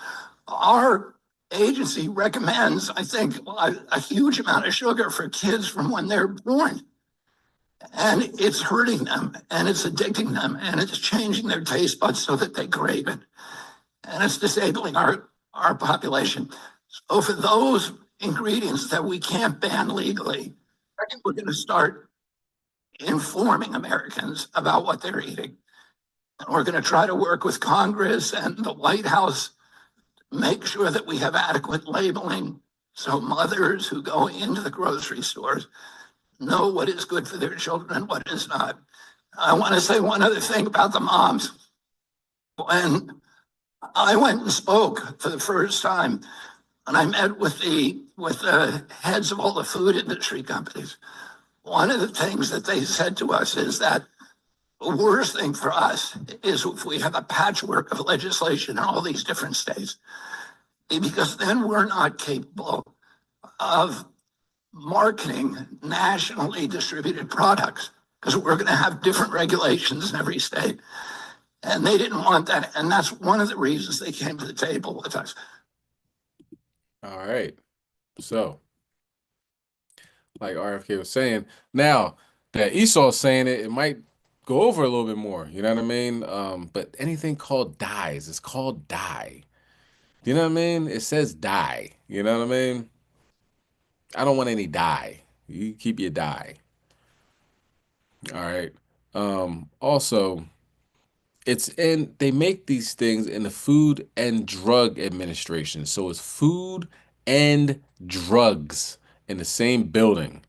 Our agency recommends, I think, a huge amount of sugar for kids from when they're born. And it's hurting them, and it's addicting them, and it's changing their taste buds so that they crave it. And it's disabling our population. So for those ingredients that we can't ban legally, I think we're going to start informing Americans about what they're eating. And we're going to try to work with Congress and the White House to make sure that we have adequate labeling so mothers who go into the grocery stores know what is good for their children and what is not. I want to say one other thing about the moms. When I went and spoke for the first time, and I met with the heads of all the food industry companies. One of the things that they said to us is that the worst thing for us is if we have a patchwork of legislation in all these different states, because then we're not capable of marketing nationally distributed products, because we're going to have different regulations in every state. And they didn't want that. And that's one of the reasons they came to the table with us. All right. So, like RFK was saying, now that Esau's saying it, it might go over a little bit more. You know what I mean? But anything called dies, it's called die. You know what I mean? It says die. You know what I mean? I don't want any die. You keep your die. All right. Also, they make these things in the Food and Drug Administration. So it's food and drugs in the same building.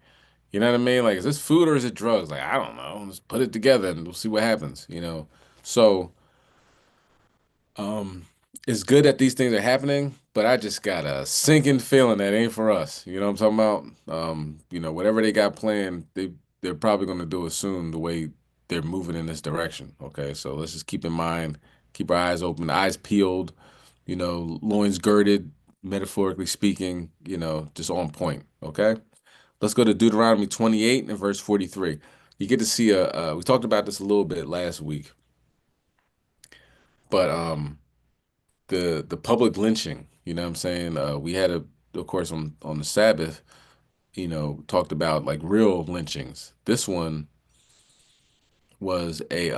You know what I mean? Like, is this food or is it drugs? Like, I don't know. Let's put it together and we'll see what happens, you know? So, it's good that these things are happening, but I just got a sinking feeling that ain't for us. You know what I'm talking about? Whatever they got planned, they're probably going to do it soon the way they're moving in this direction. Okay, so let's just keep in mind, keep our eyes open, eyes peeled, loins girded, metaphorically speaking, just on point. Okay, let's go to Deuteronomy 28 and verse 43. You get to see we talked about this a little bit last week, but the public lynching, you know what I'm saying? We had of course, on the Sabbath, talked about like real lynchings. This one was just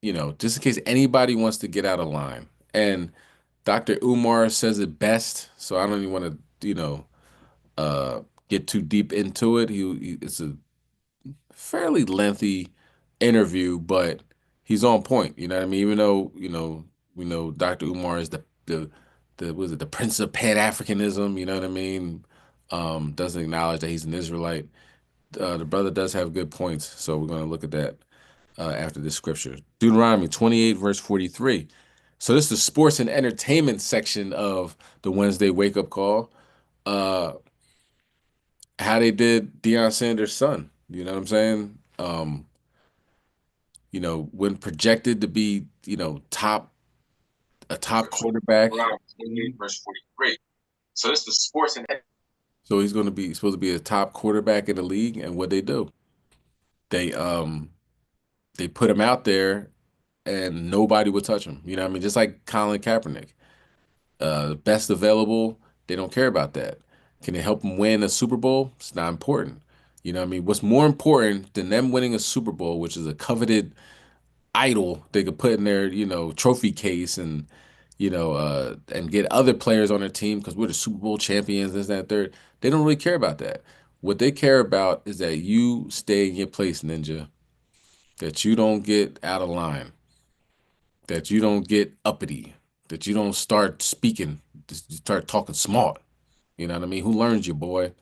in case anybody wants to get out of line. And Dr. Umar says it best, so I don't even want to, get too deep into it. It's a fairly lengthy interview, but he's on point. You know what I mean? Even though, we know Dr. Umar is the Prince of Pan-Africanism, you know what I mean? Doesn't acknowledge that he's an Israelite. The brother does have good points, so we're going to look at that after this scripture. Deuteronomy 28, verse 43. So this is the sports and entertainment section of the Wednesday wake-up call. How they did Deion Sanders' son. You know what I'm saying? When projected to be, a top quarterback. Verse 43. So this is the sports and So he's supposed to be a top quarterback in the league, and what they do? They put him out there and nobody would touch him. You know what I mean? Just like Colin Kaepernick. Best available, they don't care about that. Can it help them win a Super Bowl? It's not important. You know what I mean? What's more important than them winning a Super Bowl, which is a coveted idol they could put in their, trophy case and, and get other players on their team because we're the Super Bowl champions, this, that, third. They don't really care about that. What they care about is that you stay in your place, Ninja, that you don't get out of line, that you don't get uppity, that you don't start speaking, start talking smart. You know what I mean? Who learns you, boy?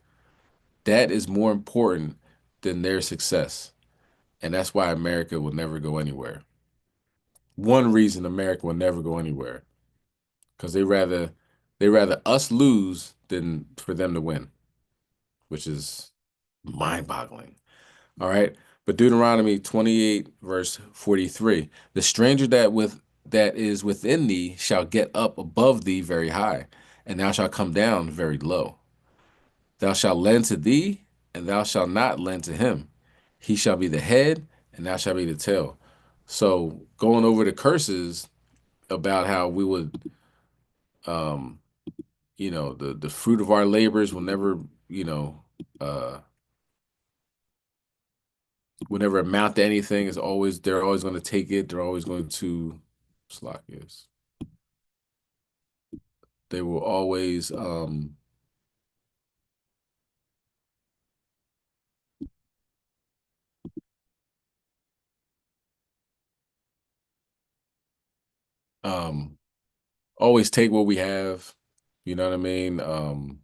That is more important than their success. And that's why America will never go anywhere. One reason America will never go anywhere, because they rather us lose than for them to win, which is mind-boggling. All right. But Deuteronomy 28, verse 43, the stranger that is within thee shall get up above thee very high, and thou shalt come down very low. Thou shalt lend to thee, and thou shalt not lend to him. He shall be the head, and thou shalt be the tail. So going over the curses about how we would, the fruit of our labors will never, will never amount to anything. They're always going to take it. They're always going to they will always always take what we have, you know what I mean? And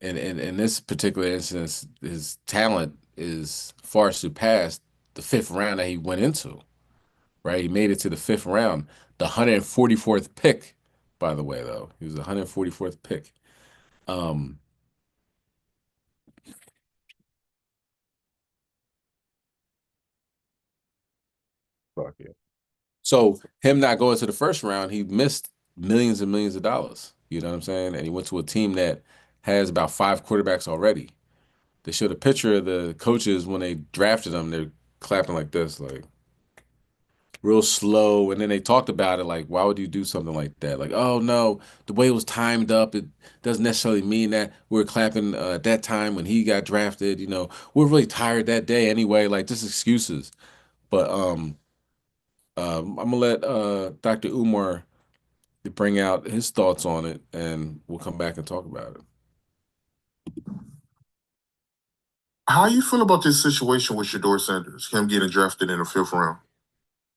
in this particular instance, his talent is far surpassed the fifth round that he went into. right? He made it to the 5th round, the 144th pick, by the way, though. He was the 144th pick. Fuck yeah. So him not going to the 1st round, he missed millions and millions of dollars. You know what I'm saying? And he went to a team that has about 5 quarterbacks already. They showed a picture of the coaches when they drafted him. They're clapping like this, like real slow. And then they talked about it like, why would you do something like that? Like, oh no, the way it was timed up, it doesn't necessarily mean that we were clapping at that time when he got drafted. You know, we're really tired that day anyway. Like, just excuses. But I'm gonna let Dr. Umar bring out his thoughts on it, and we'll come back and talk about it. How you feel about this situation with Shedeur Sanders, him getting drafted in the 5th round?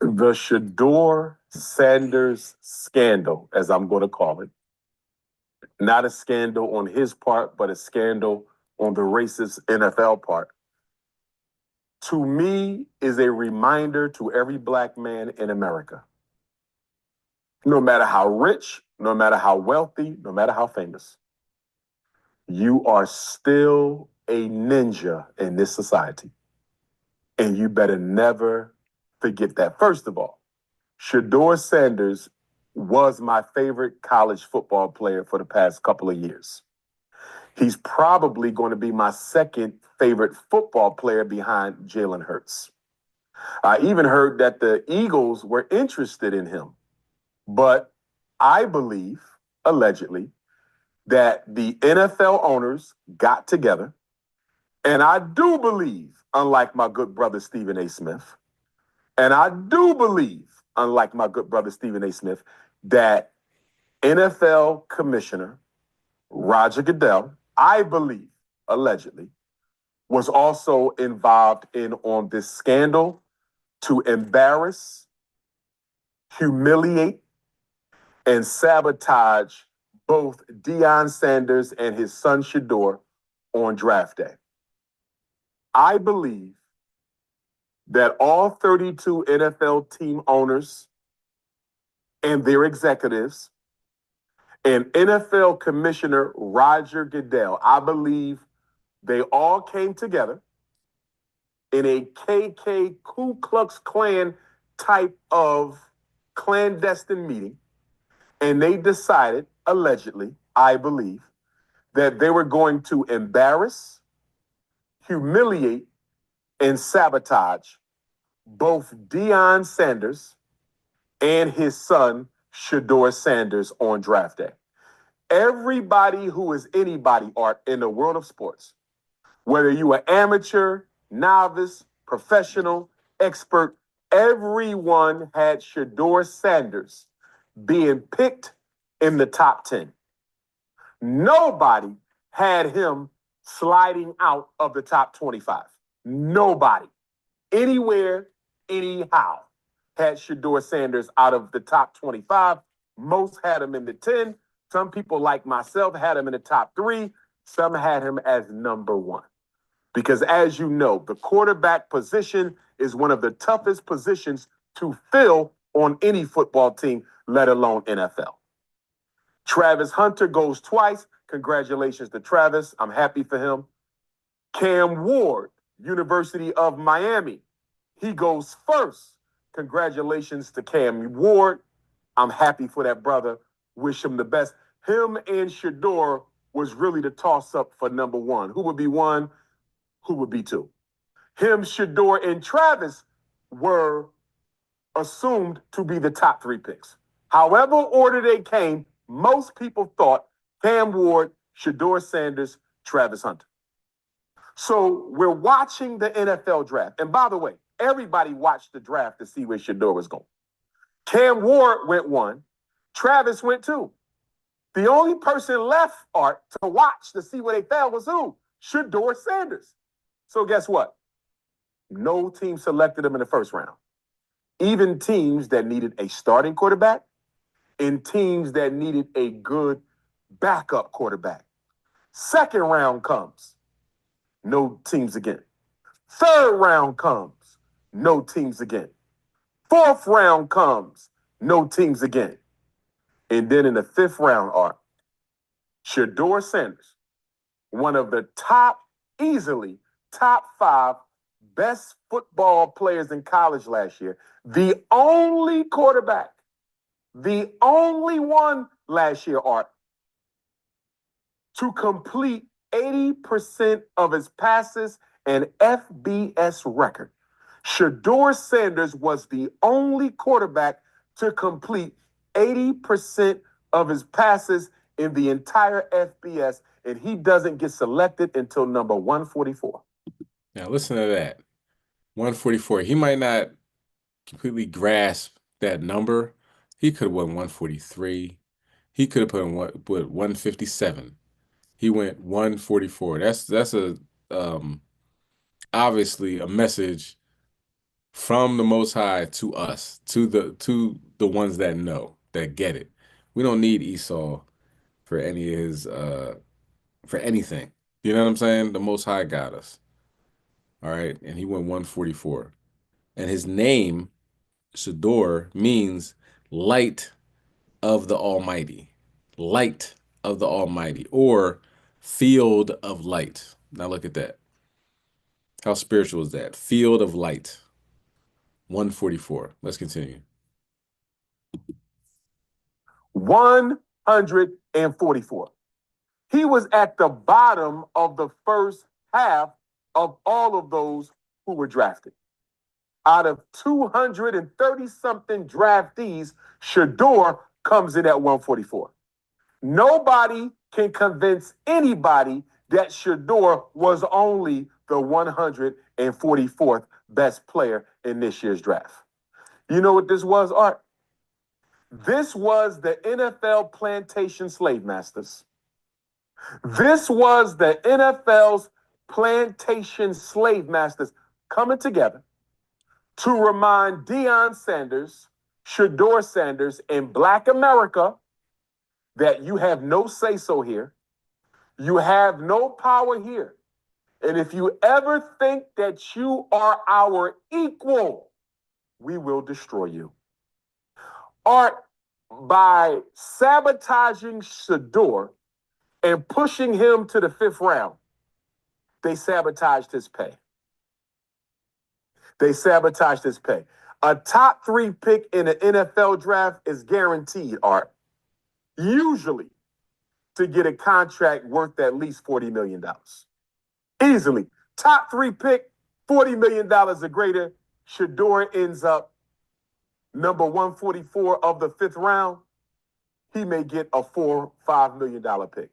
The Shedeur Sanders scandal, as I'm going to call it, not a scandal on his part, but a scandal on the racist NFL part, to me is a reminder to every Black man in America. No matter how rich, no matter how wealthy, no matter how famous, you are still a ninja in this society. And you better never forget that. First of all, Shedeur Sanders was my favorite college football player for the past couple of years. He's probably going to be my 2nd favorite football player behind Jalen Hurts. I even heard that the Eagles were interested in him. But I believe, allegedly, that the NFL owners got together. And I do believe, unlike my good brother Stephen A. Smith, and I do believe, unlike my good brother Stephen A. Smith, that NFL Commissioner Roger Goodell, I believe, allegedly, was also involved on this scandal to embarrass, humiliate, and sabotage both Deion Sanders and his son Shedeur on draft day. I believe that all 32 NFL team owners and their executives and NFL Commissioner Roger Goodell, I believe they all came together in a KK Ku Klux Klan type of clandestine meeting. And they decided, allegedly, I believe, that they were going to embarrass, humiliate, and sabotage both Deion Sanders and his son, Shedeur Sanders, on draft day. Everybody who is anybody, Art, in the world of sports, whether you are amateur, novice, professional, expert, everyone had Shedeur Sanders being picked in the top 10. Nobody had him sliding out of the top 25. Nobody, anywhere, anyhow, had Shedeur Sanders out of the top 25. Most had him in the 10. Some people like myself had him in the top 3. Some had him as number 1. Because as you know, the quarterback position is one of the toughest positions to fill on any football team, let alone NFL. Travis Hunter goes twice. Congratulations to Travis. I'm happy for him. Cam Ward, University of Miami. He goes first. Congratulations to Cam Ward. I'm happy for that brother. Wish him the best. Him and Shedeur was really the toss-up for number 1. Who would be 1? Who would be 2? Him, Shedeur, and Travis were assumed to be the top 3 picks. However order they came, most people thought Cam Ward, Shedeur Sanders, Travis Hunter. So we're watching the NFL draft. And by the way, everybody watched the draft to see where Shedeur was going. Cam Ward went 1. Travis went 2. The only person left, Art, to watch to see where they fell was who? Shedeur Sanders. So guess what? No team selected him in the 1st round. Even teams that needed a starting quarterback and teams that needed a good backup quarterback. 2nd round comes. No teams again. 3rd round comes. No teams again. 4th round comes, no teams again. And then in the 5th round, Art, Shedeur Sanders, one of the easily top 5 best football players in college last year, the only quarterback, the only one last year, Art, to complete 80% of his passes, an FBS record. Shedeur Sanders was the only quarterback to complete 80% of his passes in the entire FBS, and he doesn't get selected until number 144. Now listen to that. 144. He might not completely grasp that number. He could have won 143. He could have put in 157. He went 144. That's a obviously a message from the Most High to us, to the ones that know, that get it. We don't need Esau for any of his for anything. You know what I'm saying? The Most High got us. All right, and he went 144. And his name, Shedeur, means light of the Almighty. Light of the Almighty, or field of light. Now look at that. How spiritual is that? Field of light. 144. Let's continue. 144. He was at the bottom of the first half of all of those who were drafted. Out of 230-something draftees, Shedeur comes in at 144. Nobody can convince anybody that Shedeur was only the 144th best player in this year's draft. You know what this was, Art? This was the NFL plantation slave masters. This was the NFL's plantation slave masters coming together to remind Deion Sanders, Shedeur Sanders, and Black America that you have no say-so here. You have no power here. And if you ever think that you are our equal, we will destroy you. Art, by sabotaging Shedeur and pushing him to the 5th round, they sabotaged his pay. They sabotaged his pay. A top 3 pick in the NFL draft is guaranteed, Art, usually to get a contract worth at least $40 million. Easily. Top 3 pick, $40 million or greater. Shedeur ends up number 144 of the 5th round. He may get a $4-5 million pick.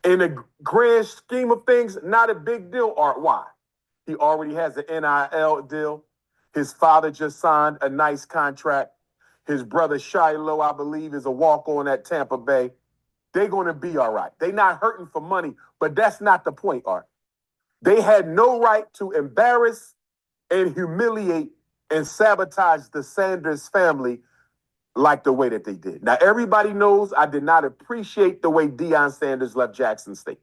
In the grand scheme of things, not a big deal, Art. Why? He already has an NIL deal. His father just signed a nice contract. His brother Shiloh, I believe, is a walk-on at Tampa Bay. They're going to be all right. They're not hurting for money, but that's not the point, Art. They had no right to embarrass and humiliate and sabotage the Sanders family like the way that they did. Now, everybody knows I did not appreciate the way Deion Sanders left Jackson State.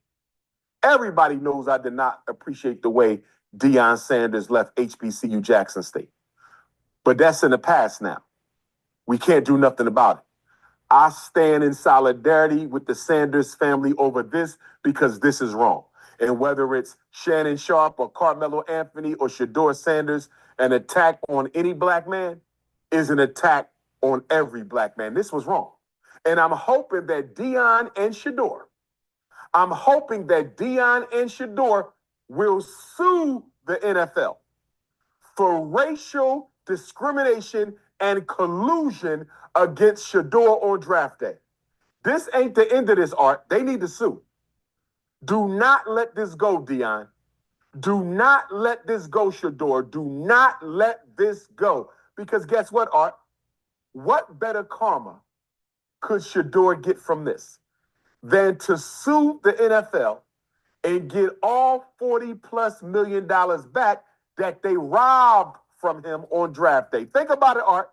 Everybody knows I did not appreciate the way Deion Sanders left HBCU Jackson State. But that's in the past now. We can't do nothing about it. I stand in solidarity with the Sanders family over this because this is wrong. And whether it's Shannon Sharpe or Carmelo Anthony or Shedeur Sanders, an attack on any black man is an attack on every black man. This was wrong. And I'm hoping that Deion and Shedeur will sue the NFL for racial discrimination and collusion against Shedeur on draft day. This ain't the end of this, Art. They need to sue. Do not let this go, Deion. Do not let this go, Shedeur. Do not let this go. Because guess what, Art? What better karma could Shedeur get from this than to sue the NFL and get all $40+ million back that they robbed from him on draft day? Think about it, Art.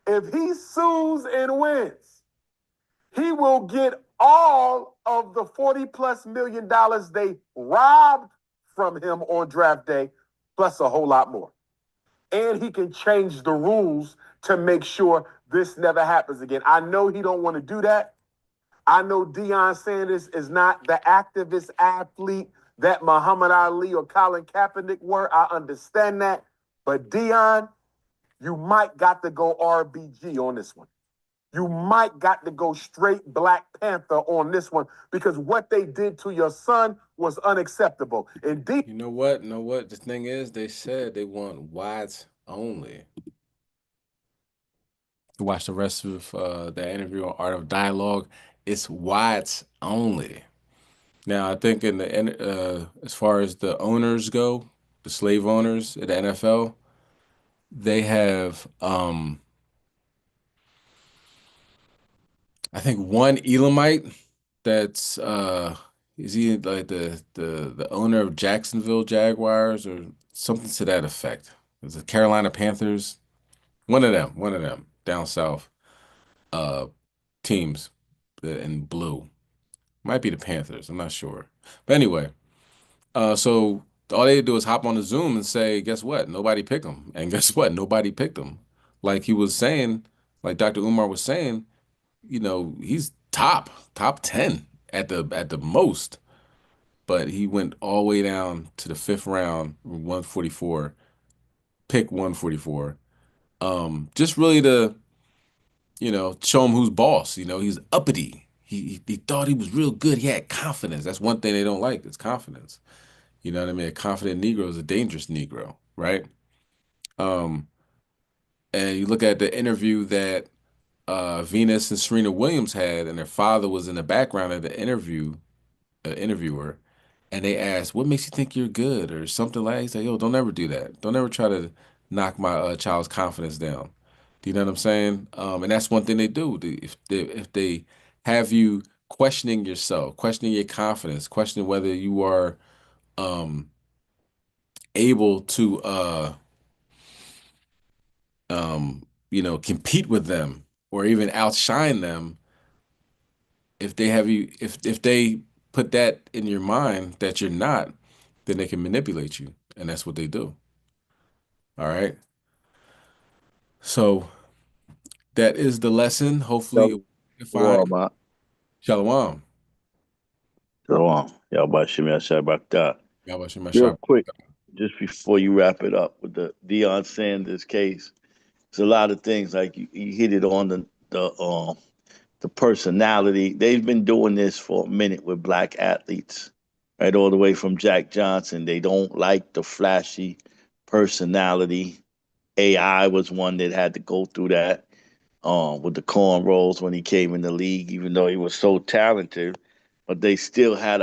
If he sues and wins, he will get all of the $40+ million they robbed from him on draft day, plus a whole lot more. and he can change the rules to make sure this never happens again. I know he don't want to do that. I know Deion Sanders is not the activist athlete that Muhammad Ali or Colin Kaepernick were. I understand that. But Deion, you might got to go RBG on this one. You might got to go straight Black Panther on this one, because what they did to your son was unacceptable. And You know what? The thing is, they said they want whites only. Watch the rest of the interview on Art of Dialogue. It's whites only. Now, I think in the as far as the owners go, the slave owners at the NFL, they have I think one Elamite that's is he like the owner of Jacksonville Jaguars or something to that effect? Is it Carolina Panthers? One of them down south teams in blue. Might be the Panthers, I'm not sure. But anyway, so all they do is hop on the Zoom and say, guess what? Nobody picked him. And guess what? Nobody picked him. Like he was saying, like Dr. Umar was saying, he's top 10 at the most. But he went all the way down to the 5th round, 144, pick 144. Just really to, show him who's boss. He's uppity. He thought he was real good. He had confidence. That's one thing they don't like, is confidence. You know what I mean? A confident Negro is a dangerous Negro, right? And you look at the interview that Venus and Serena Williams had, and their father was in the background of the interviewer, and they asked, "What makes you think you're good?" or something like that. He said, "Yo, don't ever do that. Don't ever try to knock my child's confidence down." Do you know what I'm saying? And that's one thing they do. If they have you questioning yourself, questioning your confidence, questioning whether you are able to compete with them or even outshine them, if they put that in your mind that you're not, then they can manipulate you, and that's what they do. All right. So that is the lesson. Hopefully, Shalom. Shalom. Shalom. Yahweh Shem Yashabakta. Yahweh Shem Real Yashab. quick, just before you wrap it up with the Deion Sanders case, there's a lot of things like you hit it on the personality. They've been doing this for a minute with black athletes, right? All the way from Jack Johnson. They don't like the flashy personality. AI was one that had to go through that with the cornrows when he came in the league, even though he was so talented. But they still had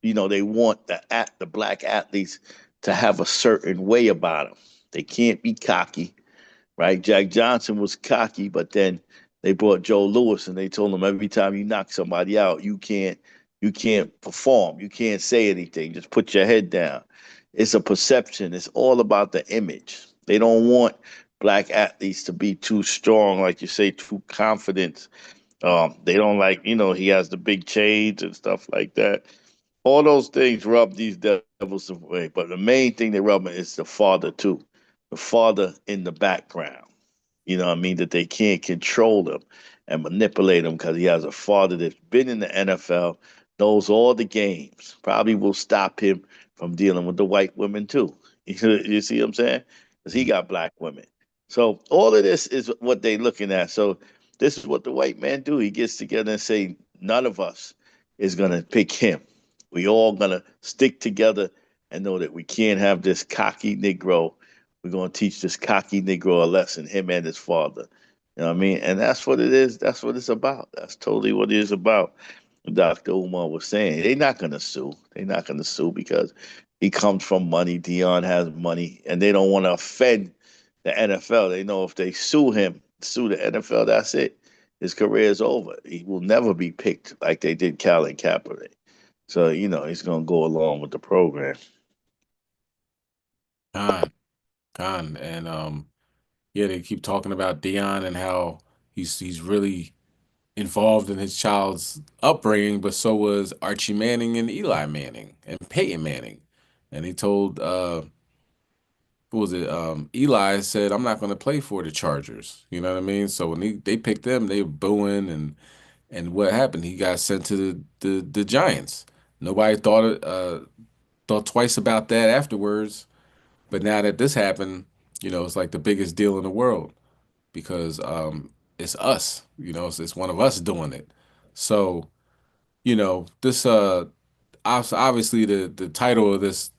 they want the black athletes to have a certain way about them. They can't be cocky, right? Jack Johnson was cocky, but then they brought Joe Louis and they told him every time you knock somebody out, you can't perform. You can't say anything. Just put your head down. It's a perception. It's all about the image. They don't want black athletes to be too strong, like you say, too confident. They don't like, he has the big chains and stuff like that. All those things rub these devils away. But the main thing they rub is the father, too. The father in the background. You know what I mean? That they can't control him and manipulate him because he has a father that's been in the NFL, knows all the games, probably will stop him from dealing with the white women, too. You see what I'm saying? Because he got black women. So all of this is what they're looking at. So this is what the white man do. He gets together and say, none of us is going to pick him. We all going to stick together and know that we can't have this cocky Negro. We're going to teach this cocky Negro a lesson, him and his father. You know what I mean? And that's what it is. That's what it's about. That's totally what it is about. Dr. Umar was saying, they're not going to sue. They're not going to sue because he comes from money. Deion has money, and they don't want to offend the NFL. They know if they sue the NFL, that's it. His career is over. He will never be picked like they did Colin Kaepernick. So, he's going to go along with the program. Con. And they keep talking about Deion and how he's really involved in his child's upbringing, but so was Archie Manning and Eli Manning and Peyton Manning. And he told what was it? Eli said, "I'm not going to play for the Chargers." You know what I mean? So when they picked them, they were booing, and what happened? He got sent to the Giants. Nobody thought twice about that afterwards. But now that this happened, it's like the biggest deal in the world because it's us. It's one of us doing it. So this obviously the title of this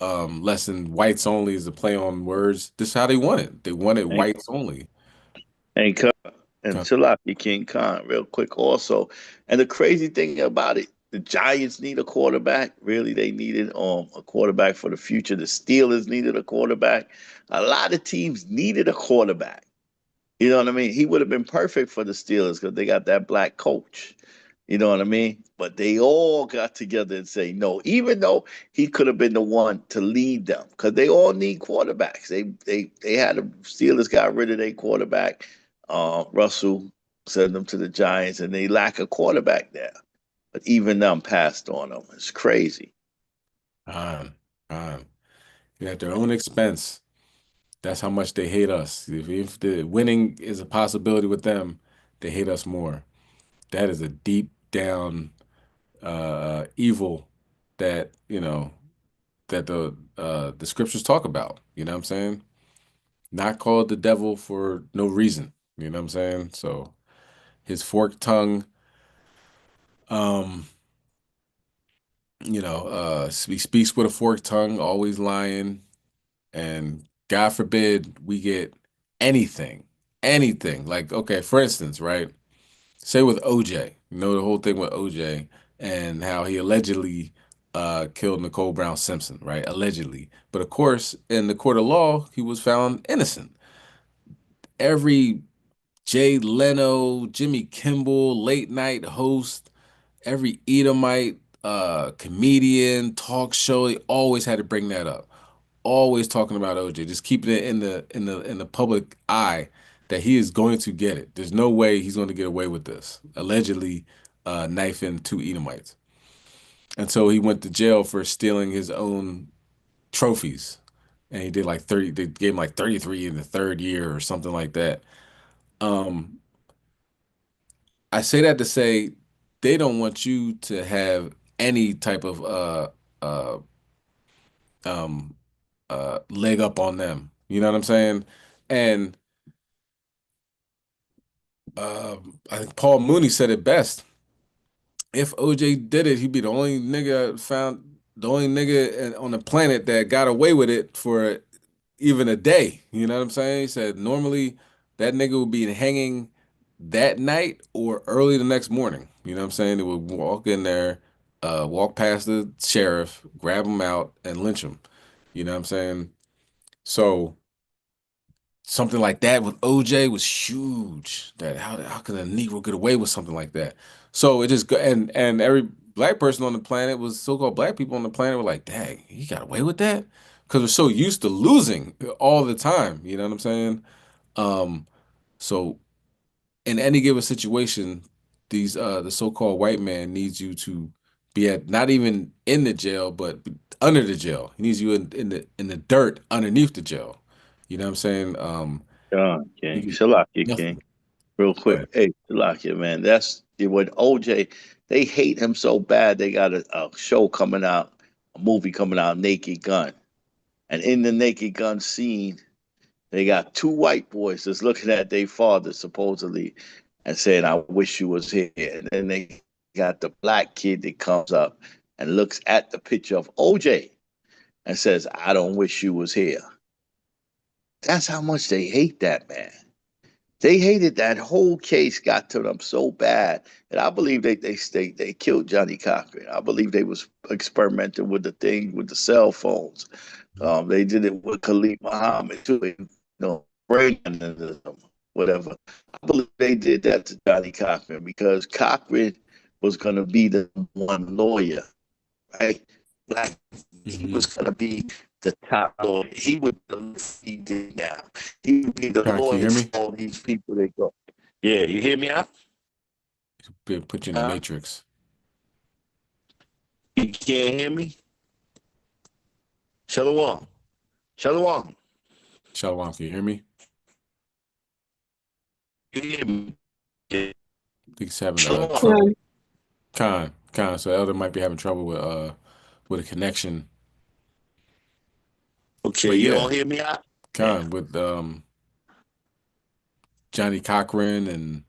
lesson, whites only, is a play on words. This is how they want it. They want it And, whites only. and, and Tilapia King Khan, real quick also. And the crazy thing about it, the Giants need a quarterback. Really, they needed a quarterback for the future. The Steelers needed a quarterback. A lot of teams needed a quarterback. You know what I mean? He would have been perfect for the Steelers because they got that black coach. You know what I mean? But they all got together and say no, even though he could have been the one to lead them, because they all need quarterbacks. They had the Steelers got rid of their quarterback. Russell sent them to the Giants, and they lack a quarterback there. But even them passed on them. It's crazy. Um, at their own expense. That's how much they hate us. If the winning is a possibility with them, they hate us more. That is a deep down evil that that the scriptures talk about. You know what I'm saying? Not called the devil for no reason. You know what I'm saying? So his forked tongue, um, he speaks with a forked tongue, always lying, and God forbid we get anything, anything. Like, okay, for instance, right? Say with OJ, the whole thing with OJ and how he allegedly killed Nicole Brown Simpson, right? Allegedly. But of course, in the court of law, he was found innocent. Every Jay Leno, Jimmy Kimmel, late night host, every Edomite comedian, talk show, they always had to bring that up. Always talking about OJ, just keeping it in the public eye that he is going to get it. There's no way he's going to get away with this. Allegedly knifing two Edomites. And so he went to jail for stealing his own trophies. And he did like 30, they gave him like 33 in the third year or something like that. Um, I say that to say they don't want you to have any type of uh um leg up on them. You know what I'm saying? And I think Paul Mooney said it best. If OJ did it, he'd be the only nigga on the planet that got away with it for even a day. You know what I'm saying? He said normally that nigga would be hanging that night or early the next morning. You know what I'm saying? They would walk in there, walk past the sheriff, grab him out, and lynch him. You know what I'm saying? So something like that with OJ was huge. That how can a Negro get away with something like that? So it just and every black person on the planet was so-called black people on the planet were like, dang, he got away with that? Because we're so used to losing all the time. You know what I'm saying? So in any given situation, these the so-called white man needs you to be at not even in the jail, but under the jail. He needs you in the dirt underneath the jail. You know what I'm saying? King. Salakia Nothing. King. Real quick. Hey, Salakia, man. That's what OJ, they hate him so bad they got a show coming out, a movie coming out, Naked Gun. And in the Naked Gun scene, they got two white boys that's looking at their father supposedly and saying, I wish you was here. And then they got the black kid that comes up and looks at the picture of OJ and says, I don't wish you was here. That's how much they hate that man. They hated that whole case got to them so bad. And I believe they killed Johnny Cochran. I believe they was experimenting with the thing with the cell phones. They did it with Khalid Muhammad too. Brain whatever. I believe they did that to Johnny Cochran because Cochran was going to be the one lawyer, right? Like he was going to be the top lawyer. He would he did now. He would be the Can you lawyer hear me? for all these people that go. Yeah, you hear me out? Put you in the matrix. You can't hear me? Shalom. Shalom. Shalom, can you hear me? You hear me? I think he's having Shalom. trouble. Khan. So Elder might be having trouble with a connection. Okay, But you yeah, all hear me out? Khan with Johnny Cochran and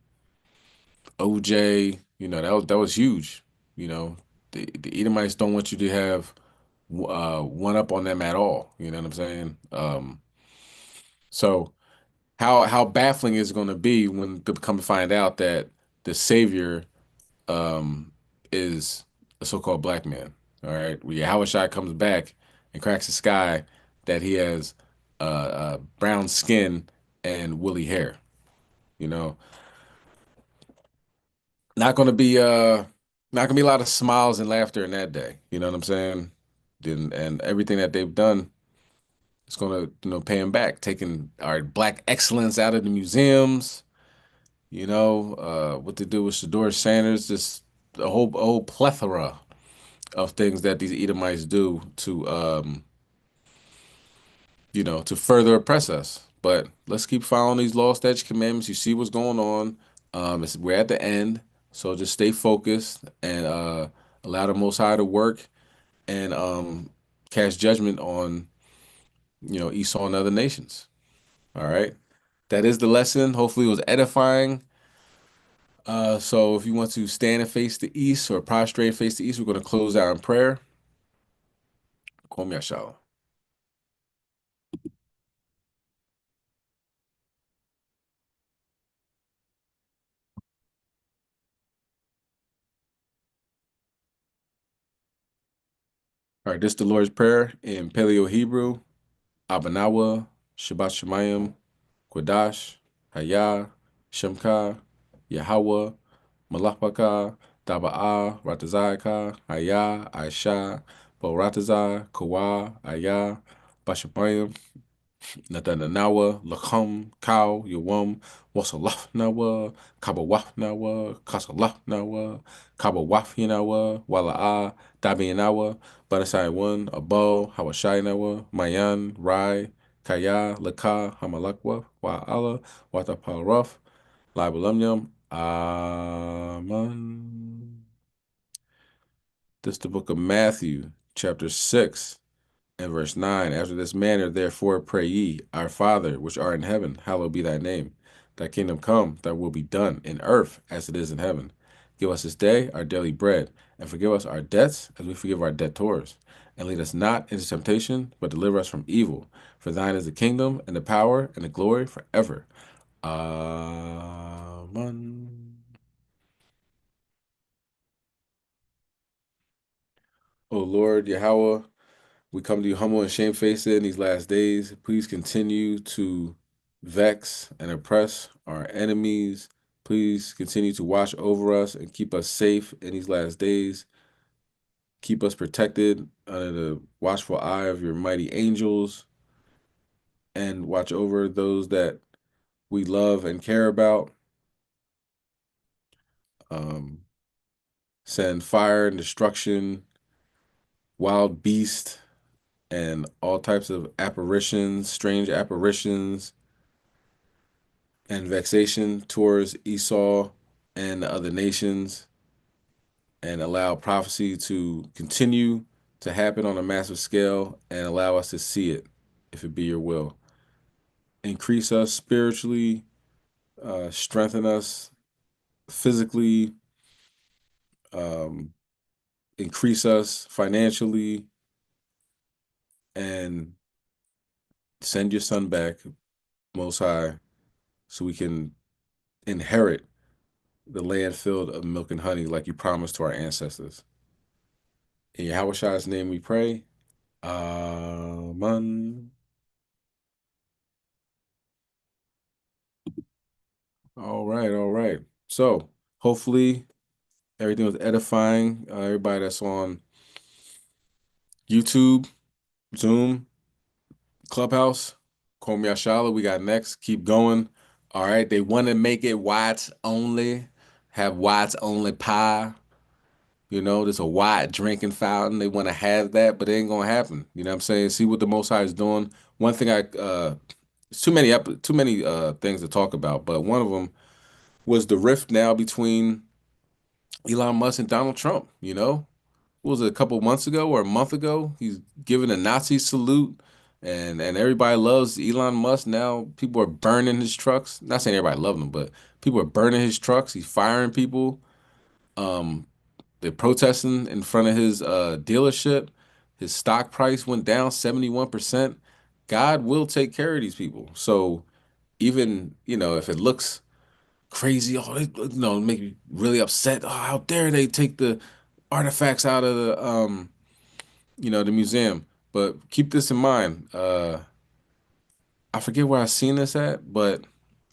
OJ. You know, that was huge. You know, the Edomites don't want you to have one up on them at all. You know what I'm saying? So how baffling is it going to be when they come to find out that the savior is a so-called black man? All right, when Yahushua comes back and cracks the sky that he has brown skin and woolly hair. You know, not going to be a lot of smiles and laughter in that day. You know what I'm saying? And everything that they've done, it's going to pay them back, taking our black excellence out of the museums. You know, what to do with Shador Sanders, just a whole plethora of things that these Edomites do to to further oppress us. But let's keep following these law, statute, commandments. You see what's going on. We're at the end, so just stay focused and allow the Most High to work and cast judgment on Esau and other nations. All right, that is the lesson. Hopefully, it was edifying. So if you want to stand and face the east or prostrate and face the east, we're going to close out in prayer. Kwame Yashala. All right, this is the Lord's Prayer in Paleo Hebrew. Abanawa, Shabbat Shemayim, Quadash, Hayah, Shemka, Yahweh, Malachbaka, Daba'a, Ratazayaka, Hayah, Aisha, Boratazai, Kawa, Ayah, Bashamayim, Nadananawa, Lakham, Cow, Yawam, Wasalaf Nawa, Kabawaf Nawa, Kasalaf Nawa, Kabawaf Yanawa, Wala'a, Dabi Nawa, Badasai 1, Abo, Hawashai Nawa, Mayan, Rai, Kaya, Laka, Hamalakwa, Wa'ala, Wataparaf, Libalamyam, Aman. This is the book of Matthew, chapter 6. And verse 9, after this manner, therefore, pray ye, Our Father, which art in heaven, hallowed be thy name. Thy kingdom come, thy will be done in earth as it is in heaven. Give us this day our daily bread, and forgive us our debts as we forgive our debtors. And lead us not into temptation, but deliver us from evil. For thine is the kingdom, and the power, and the glory forever. Amen. O Lord, Yahweh, we come to you humble and shamefaced in these last days. Please continue to vex and oppress our enemies. Please continue to watch over us and keep us safe in these last days. Keep us protected under the watchful eye of your mighty angels, and watch over those that we love and care about. Send fire and destruction, wild beasts, and all types of apparitions, strange apparitions, and vexation towards Esau and the other nations, and allow prophecy to continue to happen on a massive scale and allow us to see it, if it be your will. Increase us spiritually, strengthen us physically, increase us financially, and send your son back, Most High, so we can inherit the land filled of milk and honey like you promised to our ancestors. In Yahweh's name we pray. Amen. All right. So hopefully everything was edifying. Everybody that's on YouTube, Zoom, Clubhouse, Kwame Yashala, we got next. Keep going. All right. They want to make it whites only, have whites only pie. You know, there's a white drinking fountain. They want to have that, but it ain't going to happen. You know what I'm saying? See what the Most High is doing one thing it's too many things to talk about, but one of them was the rift now between Elon Musk and Donald Trump. What was it, a couple months ago or a month ago? He's giving a Nazi salute, and everybody loves Elon Musk. Now people are burning his trucks. Not saying everybody loves him, but people are burning his trucks. He's firing people. They're protesting in front of his dealership. His stock price went down 71%. God will take care of these people. So even, if it looks crazy, make me really upset. Oh, how dare they take the artifacts out of the museum. But keep this in mind. I forget where I seen this at, but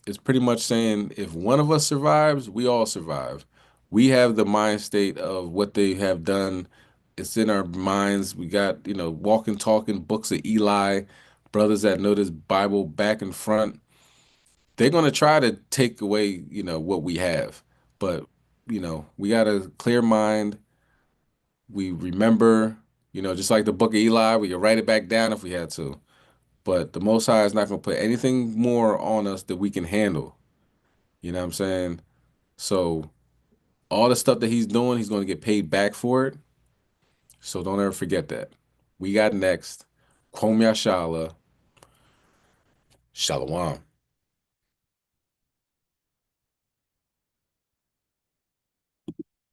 it's pretty much saying if one of us survives, we all survive. We have the mind state of what they have done. It's in our minds. We got, walking, talking books of Eli, brothers that know this Bible back and front. They're going to try to take away, what we have. But, we got a clear mind. We remember, just like the book of Eli, we can write it back down if we had to. But the Most High is not going to put anything more on us that we can handle. You know what I'm saying? So all the stuff that he's doing, he's going to get paid back for it. So don't ever forget that. We got next. Kwame Yashala. Shalom.